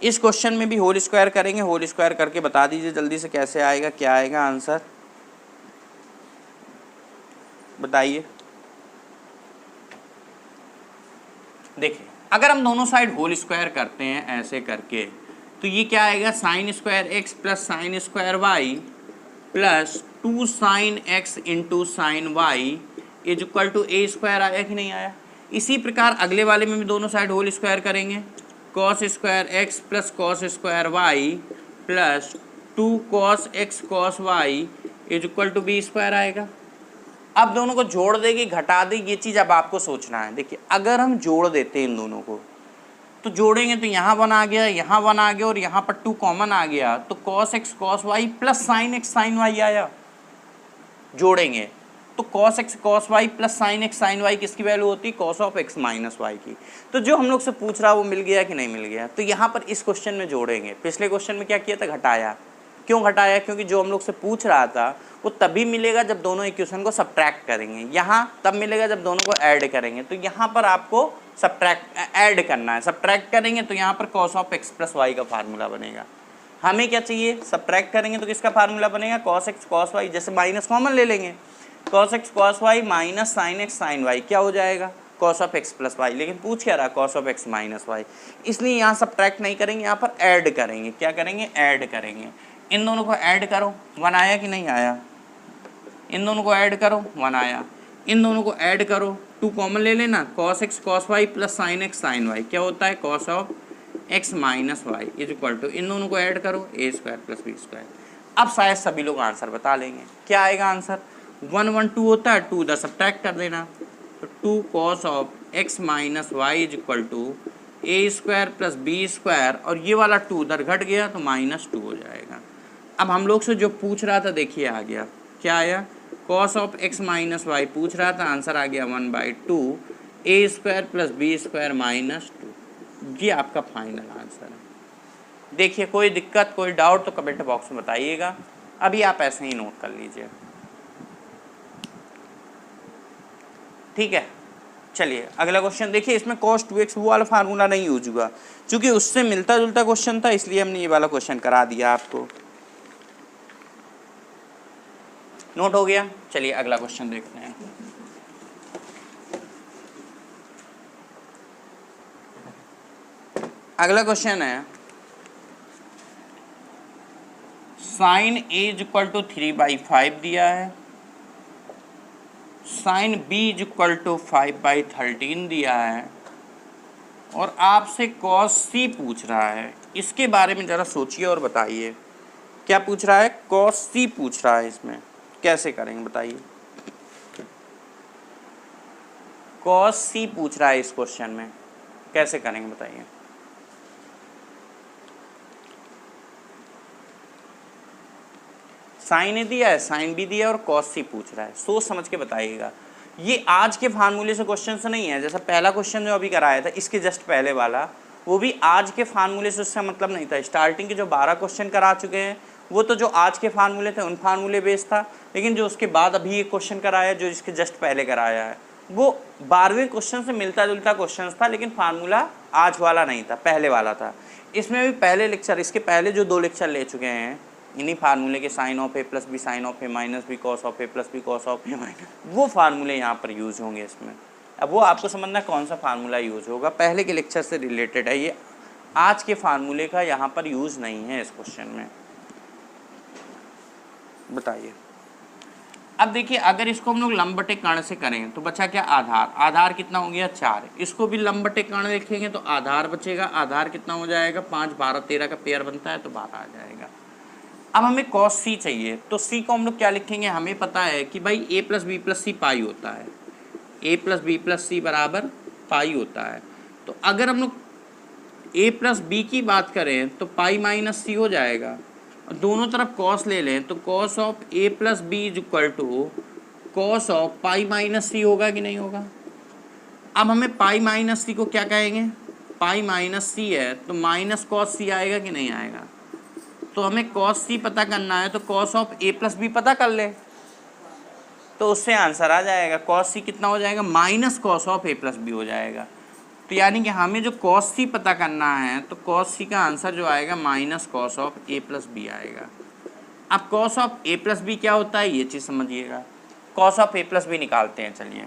इस क्वेश्चन में भी होल स्क्वायर करेंगे। होल स्क्वायर करके बता दीजिए जल्दी से कैसे आएगा, क्या आएगा आंसर, बताइए। देखिए अगर हम दोनों साइड होल स्क्वायर करते हैं ऐसे करके, तो ये क्या आएगा, sine square x plus sine square y plus 2 sine x into sine y is equal to a square. आया कि नहीं आया? इसी प्रकार अगले वाले में भी दोनों साइड होल स्क्वायर करेंगे, cos square x plus cos square y plus 2 cos x cos y is equal to b square आएगा। अब दोनों को जोड़ देगी घटा दे, ये चीज़ अब आपको सोचना है। देखिए अगर हम जोड़ देते हैं इन दोनों को, तो जोड़ेंगे तो यहाँ 1 आ गया, यहाँ 1 आ गया और यहाँ पर 2 कॉमन आ गया, तो cos x cos y plus sine x sine y आया। जोड़ेंगे तो cos x cos y plus sine x sine y किसकी वैल्यू होती है, cos of x minus y की। तो जो हम लोग से पूछ रहा वो मिल गया कि नहीं मिल गया? तो यहाँ पर इस क्वेश्चन में जोड़ेंगे। पिछले क्वेश्चन में क्या किया था, घटाया। क्यों घटाया? क्योंकि जो हम लोग से पूछ रहा था वो तभी मिलेगा जब दोनों इक्वेशन को सब्ट्रैक्ट करेंगे, यहाँ तब मिलेगा जब दोनों को ऐड करेंगे। तो यहाँ पर आपको सब्ट्रैक्ट ऐड करना है, सब्ट्रैक्ट करेंगे तो यहाँ पर cos of x plus y का फार्मूला बनेगा। हमें क्या चाहिए, सब्ट्रैक्ट करेंगे तो किसका फार्मूला बनेगा, cos x cos y, जैसे माइनस कॉमन ले लेंगे, cos x cos y minus sine x sine y क्या हो जाएगा, cos of x plus y. लेकिन पूछ क्या रहा, cos of x minus y, इसलिए यहाँ सब्ट्रैक्ट नहीं करेंगे, यहाँ पर ऐड करेंगे। क्या करेंगे, ऐड करेंगे। इन दोनों को ऐड करो, 1 आया कि नहीं आया? इन दोनों को ऐड करो, 1 आया। इन दोनों को ऐड करो, 2 कॉमन ले लेना, cos x cos y plus sine x sine y क्या होता है, cos of x minus y is equal to, इन दोनों को ऐड करो, a square plus B square. अब शायद सभी लोग आंसर बता लेंगे। क्या आएगा आंसर, 1 1 2 होता है, 2 उधर सब्ट्रैक्ट कर देना, तो 2 cos of x minus y is equal to a square plus B square, और ये वाला 2 उधर घट गया तो -2 हो जाएगा। अब हम लोग से जो पूछ रहा था देखिए आ गया, क्या आया, cos of x minus y पूछ रहा था, आंसर आ गया 1/2 a square plus B square -2। ये आपका फाइनल आंसर है। देखिए कोई दिक्कत कोई डाउट तो कमेंट बॉक्स में बताइएगा, अभी आप ऐसे ही नोट कर लीजिए, ठीक है। चलिए अगला क्वेश्चन देखिए, इसमें cos 2x वो वाला फार्मूला नहीं यूज हुआ, क्योंकि उससे मिलता जुलता क्वेश्चन था, इसलिए हमने ये वाला क्वेश्चन करा दिया आपको। नोट हो गया। चलिए अगला क्वेश्चन देखते हैं। अगला क्वेश्चन है sine a is equal to 3/5 दिया है, sine b is equal to 5/13 दिया है, और आपसे cos c पूछ रहा है। इसके बारे में ज़रा सोचिए और बताइए, क्या पूछ रहा है, cos c पूछ रहा है, इसमें कैसे करेंगे बताइए। cos c पूछ रहा है इस क्वेश्चन में, कैसे करेंगे बताइए। साइन ए दिया है, साइन बी दिया है, और cos c पूछ रहा है, सोच समझ के बताइएगा। ये आज के फार्मूले से क्वेश्चन से नहीं है, जैसा पहला क्वेश्चन जो अभी कराया था इसके जस्ट पहले वाला, वो भी आज के फार्मूले से उससे मतलब नहीं था। स्टार्टिंग के जो 12 क्वेश्चन करा चुके हैं वो तो जो आज के फार्मूले थे उन फार्मूले बेस्ड था, लेकिन जो उसके बाद अभी एक क्वेश्चन कराया जो इसके जस्ट पहले कराया है वो 12वें क्वेश्चन से मिलता जुलता क्वेश्चन था, लेकिन फार्मूला आज वाला नहीं था, पहले वाला था। इसमें भी पहले लेक्चर, इसके पहले जो 2 लेक्चर ले चुके हैं इन्हीं फार्मूले के, sine of A plus B sign of A minus b cos of A plus B cos of A minus, वो फार्मूले यहाँ पर यूज़ होंगे इसमें। अब वो आपको समझना कौन सा फार्मूला यूज़ होगा, पहले के लेक्चर से रिलेटेड है ये, आज के फार्मूले का यहाँ पर यूज़ नहीं है इस क्वेश्चन में। बताइए। अब देखिए अगर इसको हम लोग लंब बटे कर्ण से करें तो बचा क्या, आधार। आधार कितना हो गया 4, इसको भी लंब बटे कर्ण लिखेंगे तो आधार बचेगा। आधार कितना हो जाएगा 5, 12, 13 का पेयर बनता है तो 12 आ जाएगा। अब हमें cos c चाहिए, तो c को हम लोग क्या लिखेंगे, हमें पता है कि भाई a प्लस बी प्लस सी पाई होता है, a प्लस बी प्लस सी बराबर पाई होता है। तो अगर हम लोग a प्लस बी की बात करें तो पाई माइनस सी हो जाएगा, और दोनों तरफ cos ले लें तो cos of a plus B is equal to cos of pi minus C होगा कि नहीं होगा। अब हमें पाई माइनस सी को क्या कहेंगे, पाई माइनस सी है तो माइनस cos c आएगा कि नहीं आएगा। तो हमें cos c पता करना है तो cos of a plus b पता कर ले, तो उससे आंसर आ जाएगा। cos c कितना हो जाएगा, minus cos of a plus b हो जाएगा। तो यानी कि हमें जो cos c पता करना है तो cos c का आंसर जो आएगा minus cos of a plus b आएगा। अब cos of a plus b क्या होता है ये चीज़ समझिएगा। cos of a plus b निकालते हैं, चलिए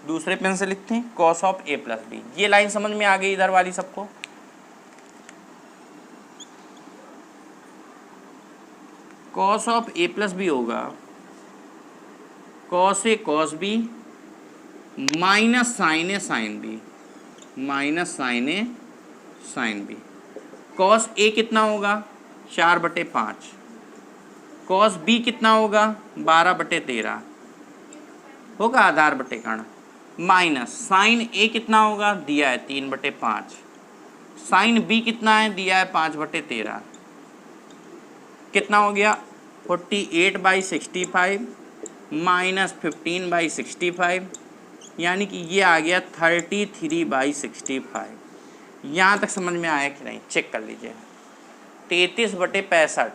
दूसरे पेन से लिखते हैं cos of a plus b. ये लाइन समझ में आ गई इधर वाली सबको। cos of a plus b होगा cos a cos b minus sine a sine b, minus sine a sine B. cos a कितना होगा 4/5, cos b कितना होगा 12/13 होगा आधार बटे कर्ण, माइनस साइन a कितना होगा दिया है 3/5, साइन b कितना है दिया है 5/13, कितना हो गया 48/65 माइनस 15/65, यानी कि ये आ गया 33/65। यहाँ तक समझ में आया कि नहीं, चेक कर लीजिए। 33/65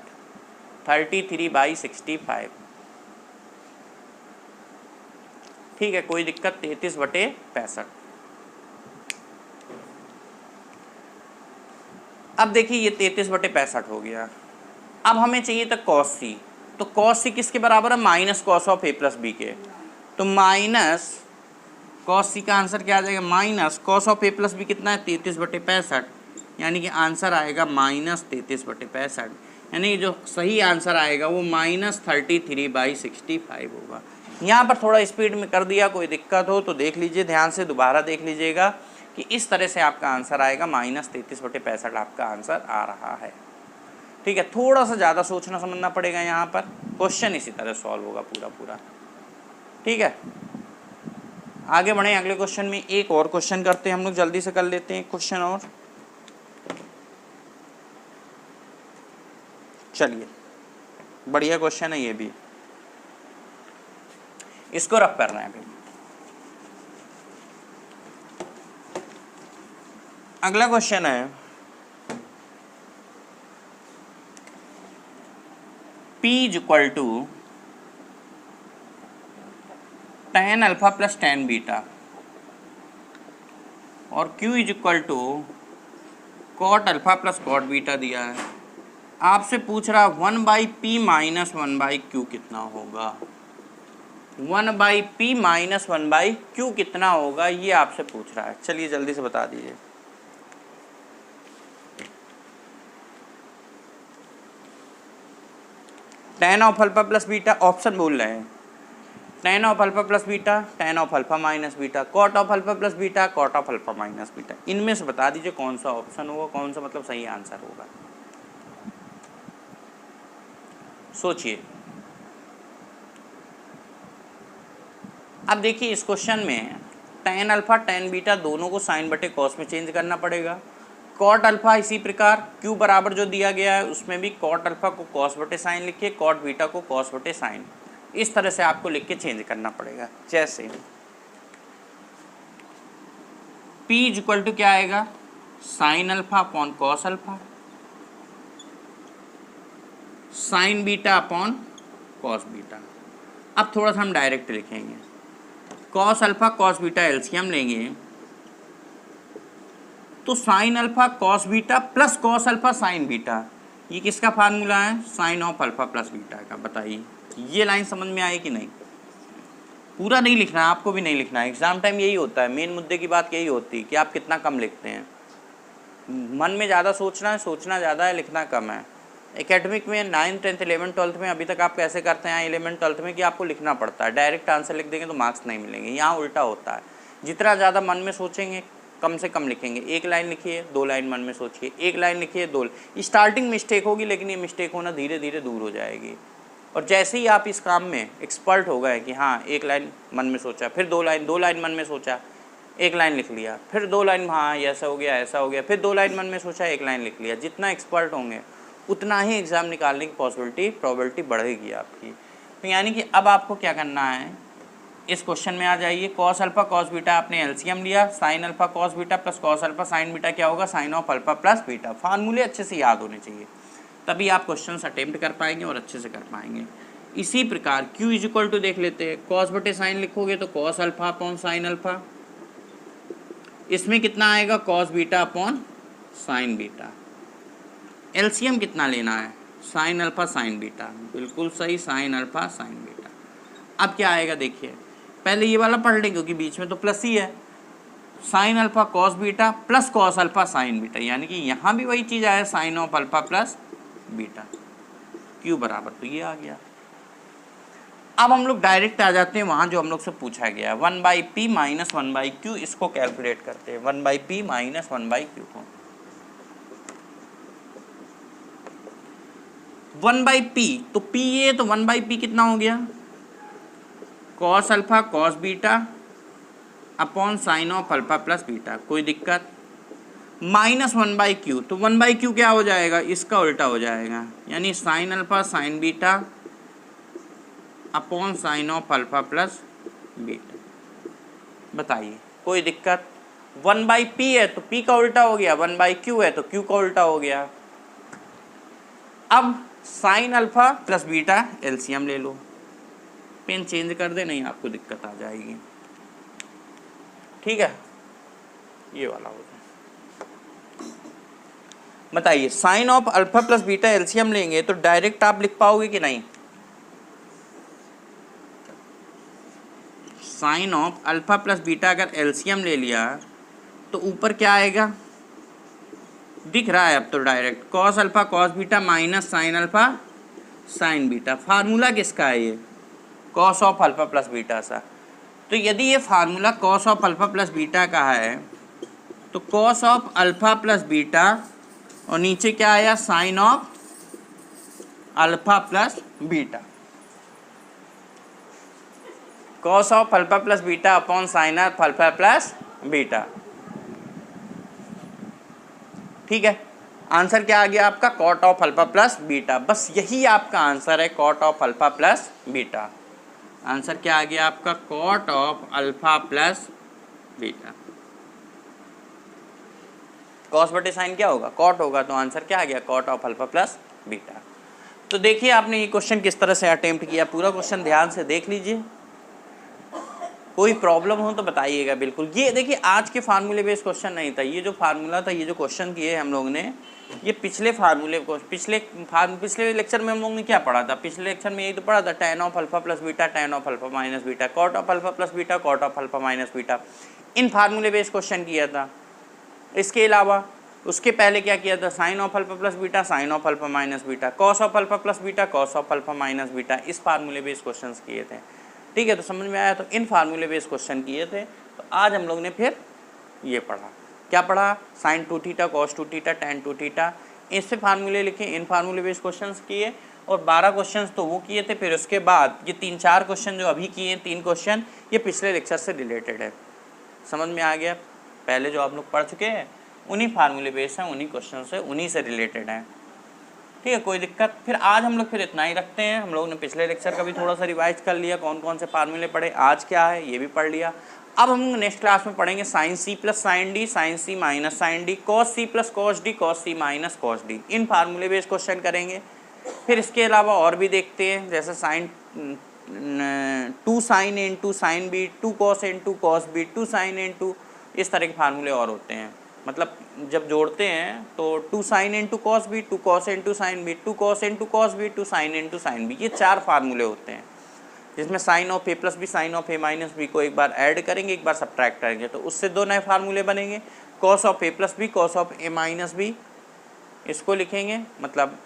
33/65, ठीक है कोई दिक्कत। 33/65। अब देखिए ये 33/65 हो गया। अब हमें चाहिए था cos c, तो cos c किसके बराबर है, minus cos of a plus b के। तो माइनस cos c का आंसर क्या आ जाएगा, minus cos of a plus b कितना है 33/65, यानी कि आंसर आएगा माइनस 33/65, यानी जो सही आंसर आएगा वो माइनस 33/65 होगा। यहाँ पर थोड़ा स्पीड में कर दिया, कोई दिक्कत हो तो देख लीजिए, ध्यान से दोबारा देख लीजिएगा कि इस तरह से आपका आंसर आएगा, माइनस 33/65 आपका आंसर आ रहा है। ठीक है, थोड़ा सा ज़्यादा सोचना समझना पड़ेगा यहाँ पर, क्वेश्चन इसी तरह सॉल्व होगा पूरा पूरा। ठीक है, आगे बढ़े अगले क्वेश्चन में। एक और क्वेश्चन करते हैं हम लोग, जल्दी से कर लेते हैं क्वेश्चन और। चलिए, बढ़िया क्वेश्चन है ये भी, इसको रफ कर रहे हैं अभी। अगला क्वेश्चन है P is equal to tan alpha plus tan beta और Q is equal to cot alpha plus cot beta दिया है। आपसे पूछ रहा 1/p माइनस 1/q कितना होगा। 1/p माइनस 1/q कितना होगा ये आपसे पूछ रहा है। चलिए जल्दी से बता दीजिए। tan of alpha plus beta, option बोल रहे हैं tan of alpha plus beta, tan of alpha minus beta, cot of alpha plus beta, cot of alpha minus beta. इनमें से बता दीजिए कौन सा ऑप्शन होगा, कौन सा मतलब सही आंसर होगा। सोचिए। अब देखिए इस क्वेश्चन में tan अल्फा tan बीटा दोनों को साइन बटे कॉस में चेंज करना पड़ेगा। cot अल्फा इसी प्रकार q बराबर जो दिया गया है उसमें भी cot अल्फा को कॉस बटे साइन लिखिए, cot बीटा को कॉस बटे साइन, इस तरह से आपको लिख के चेंज करना पड़ेगा। जैसे p इज इक्वल टू क्या आएगा, sine alpha upon cos alpha, sine beta upon cos beta. अब थोड़ा सा हम डायरेक्ट लिखेंगे, cos alpha cos beta LCM लेंगे तो sine alpha cos beta plus cos alpha sine beta, ये किसका फार्मूला है, sine of alpha plus beta का। बताइए ये लाइन समझ में आए कि नहीं। पूरा नहीं लिखना है, आपको भी नहीं लिखना है, एग्जाम टाइम यही होता है, मेन मुद्दे की बात यही होती है कि आप कितना कम लिखते हैं। मन में ज़्यादा सोचना है, सोचना ज़्यादा है, लिखना कम है। एकेडमिक में 9th 10th 11th 12th में अभी तक आप कैसे करते हैं 11th 12th में कि आपको लिखना पड़ता है, डायरेक्ट आंसर लिख देंगे तो मार्क्स नहीं मिलेंगे। यहाँ उल्टा होता है, जितना ज़्यादा मन में सोचेंगे कम से कम लिखेंगे। एक लाइन लिखिए, 2 लाइन मन में सोचिए, एक लाइन लिखिए, 2। स्टार्टिंग मिस्टेक होगी लेकिन ये मिस्टेक होना धीरे धीरे दूर हो जाएगी। और जैसे ही आप इस काम में एक्सपर्ट हो गए कि हाँ एक लाइन मन में सोचा, फिर 2 लाइन मन में सोचा, एक लाइन लिख लिया, फिर 2 लाइन, हाँ ऐसा हो गया ऐसा हो गया, फिर 2 लाइन मन में सोचा, एक लाइन लिख लिया। जितना एक्सपर्ट होंगे उतना ही एग्ज़ाम निकालने की प्रोबेबिलिटी बढ़ेगी आपकी। तो यानी कि अब आपको क्या करना है, इस क्वेश्चन में आ जाइए। कॉस अल्फा कॉस बीटा आपने एलसीएम लिया, sine alpha cos beta plus cos alpha sine beta क्या होगा, sine of alpha plus beta. फार्मूले अच्छे से याद होने चाहिए, तभी आप क्वेश्चन अटेम्प्ट कर पाएंगे और अच्छे से कर पाएंगे। इसी प्रकार Q इज इक्वल टू देख लेते हैं, कॉस बटे साइन लिखोगे तो cos alpha upon sine alpha, इसमें कितना आएगा, cos beta upon sign beta. LCM कितना लेना है, साइन अल्फा साइन बीटा, बिल्कुल सही, साइन अल्फा साइन बीटा। अब क्या आएगा देखिए, पहले ये वाला पढ़ लें क्योंकि बीच में तो प्लस ही है, sine alpha cos beta plus cos alpha sine beta, यानी कि यहाँ भी वही चीज़ आया, sine of alpha plus beta. Q बराबर तो ये आ गया। अब हम लोग डायरेक्ट आ जाते हैं वहाँ जो हम लोग से पूछा गया, 1/p माइनस 1/q, इसको कैलकुलेट करते हैं, 1/p माइनस 1/q को। 1/p तो p ये तो 1/p कितना हो गया, cos alpha cos beta upon sine of alpha plus beta, कोई दिक्कत। माइनस 1/q तो 1/q क्या हो जाएगा, इसका उल्टा हो जाएगा, यानी sign alpha sine beta upon sine of alpha plus beta. बताइए कोई दिक्कत। 1/p है तो p का उल्टा हो गया, 1/q है तो q का उल्टा हो गया। अब sign alpha plus beta LCM ले लो, पेन चेंज कर दे, नहीं आपको दिक्कत आ जाएगी। ठीक है, ये वाला हो गया। बताइए sine of alpha plus beta LCM लेंगे तो डायरेक्ट आप लिख पाओगे कि नहीं। Sine of alpha plus beta अगर एलसीएम ले लिया तो ऊपर क्या आएगा, दिख रहा है अब तो direct, cos alpha cos beta minus sine alpha sine beta. Formula किसका है ये, cos of alpha plus beta सा। तो यदि ये formula cos of alpha plus beta का है तो cos of alpha plus beta और नीचे क्या आया, sine of alpha plus beta, cos of alpha plus beta upon sine of alpha plus beta. ठीक है, आंसर क्या आ गया आपका, cot of alpha plus beta. बस यही आपका आंसर है, cot of alpha plus beta. Answer क्या आ गया आपका, cot of alpha plus beta. Cos बटे साइन क्या होगा, कॉट होगा, तो आंसर क्या आ गया, cot of alpha plus beta. तो देखिए आपने ये क्वेश्चन किस तरह से अटेम्प्ट किया, पूरा क्वेश्चन ध्यान से देख लीजिए, कोई प्रॉब्लम हो तो बताइएगा बिल्कुल। ये देखिए आज के फार्मूले बेस्ड क्वेश्चन नहीं था, ये जो फार्मूला था, ये जो क्वेश्चन किए हम लोग ने, ये पिछले फार्मूले को पिछले लेक्चर में हम लोग ने क्या पढ़ा था, पिछले लेक्चर में यही तो पढ़ा था, tan of alpha plus beta, tan of alpha minus beta, cot of alpha plus beta, cot of alpha minus beta, इन फार्मूले बेस्ड क्वेश्चन किया था। इसके अलावा उसके पहले क्या किया था, sin of alpha plus beta, sin of alpha minus beta, cos of alpha plus beta, cos of alpha minus beta, इस फार्मूले बेस्ड क्वेश्चन किए थे। ठीक है, तो समझ में आया, तो इन फार्मूले बेस्ड क्वेश्चन किए थे। तो आज हम लोग ने फिर ये पढ़ा, क्या पढ़ा, sin 2 theta, cos 2 theta, tan 2 theta, इससे फार्मूले लिखे, इन फार्मूले बेस्ड क्वेश्चन किए, और 12 क्वेश्चन तो वो किए थे। फिर उसके बाद ये 3-4 क्वेश्चन जो अभी किए, 3 क्वेश्चन, ये पिछले लेक्चर से रिलेटेड है। समझ में आ गया, पहले जो आप लोग पढ़ चुके हैं उन्हीं फार्मूले बेस्ड हैं, उन्हीं क्वेश्चन से, उन्हीं से रिलेटेड हैं। ठीक है, कोई दिक्कत। फिर आज हम लोग फिर इतना ही रखते हैं। हम लोग ने पिछले लेक्चर का भी थोड़ा सा रिवाइज कर लिया, कौन कौन से फार्मूले पढ़े, आज क्या है ये भी पढ़ लिया। अब हम नेक्स्ट क्लास में पढ़ेंगे sine C plus sine D, sine C minus sine D, cos C plus cos D, cos C minus cos D, इन फार्मूले बेस्ड क्वेश्चन करेंगे। फिर इसके अलावा और भी देखते हैं, जैसे sin 2 sin into sin B, 2 cos into cos B, 2 sin into, इस तरह के फार्मूले और होते हैं। मतलब जब जोड़ते हैं तो 2 sin into cos B, 2 cos into sin B, 2 cos into cos B, 2 sin into sin B, ये 4 फार्मूले होते हैं, जिसमें sin of A plus B, sign of A minus B को एक बार ऐड करेंगे, एक बार सब्ट्रैक्ट करेंगे, तो उससे 2 नए फार्मूले बनेंगे। Cos of A plus B, cos of A minus B, इसको लिखेंगे, मतलब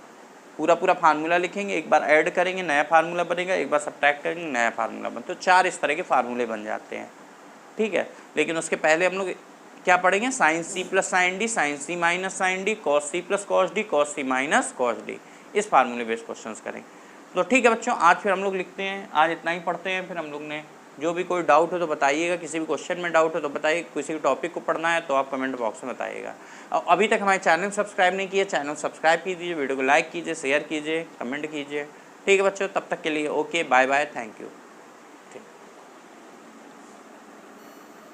पूरा फार्मूला लिखेंगे, एक बार ऐड करेंगे, नया फार्मूला बनेगा, एक बार सब्ट्रैक्ट करेंगे, नया फार्मूला बन, तो 4 इस तरह के फार्मूले बन जाते हैं। ठीक है, लेकिन उसके पहले हम लोग क्या पढ़ेंगे, sine C plus sine D, sine C minus sine D, cos C plus cos D, cos C minus cos D, इस फार्मूले बेस्ड क्वेश्चंस करेंगे। तो ठीक है बच्चों, आज फिर हम लोग लिखते हैं, आज इतना ही पढ़ते हैं। फिर हम लोग ने जो भी कोई डाउट हो तो बताइएगा, किसी भी क्वेश्चन में डाउट हो तो बताइए, किसी भी टॉपिक को पढ़ना है तो आप कमेंट बॉक्स में बताइएगा। और अभी तक हमारे चैनल सब्सक्राइब नहीं किया, चैनल सब्सक्राइब कीजिए, वीडियो को लाइक कीजिए, शेयर कीजिए, कमेंट कीजिए। ठीक है बच्चों, तब तक के लिए okay, bye bye, thank you.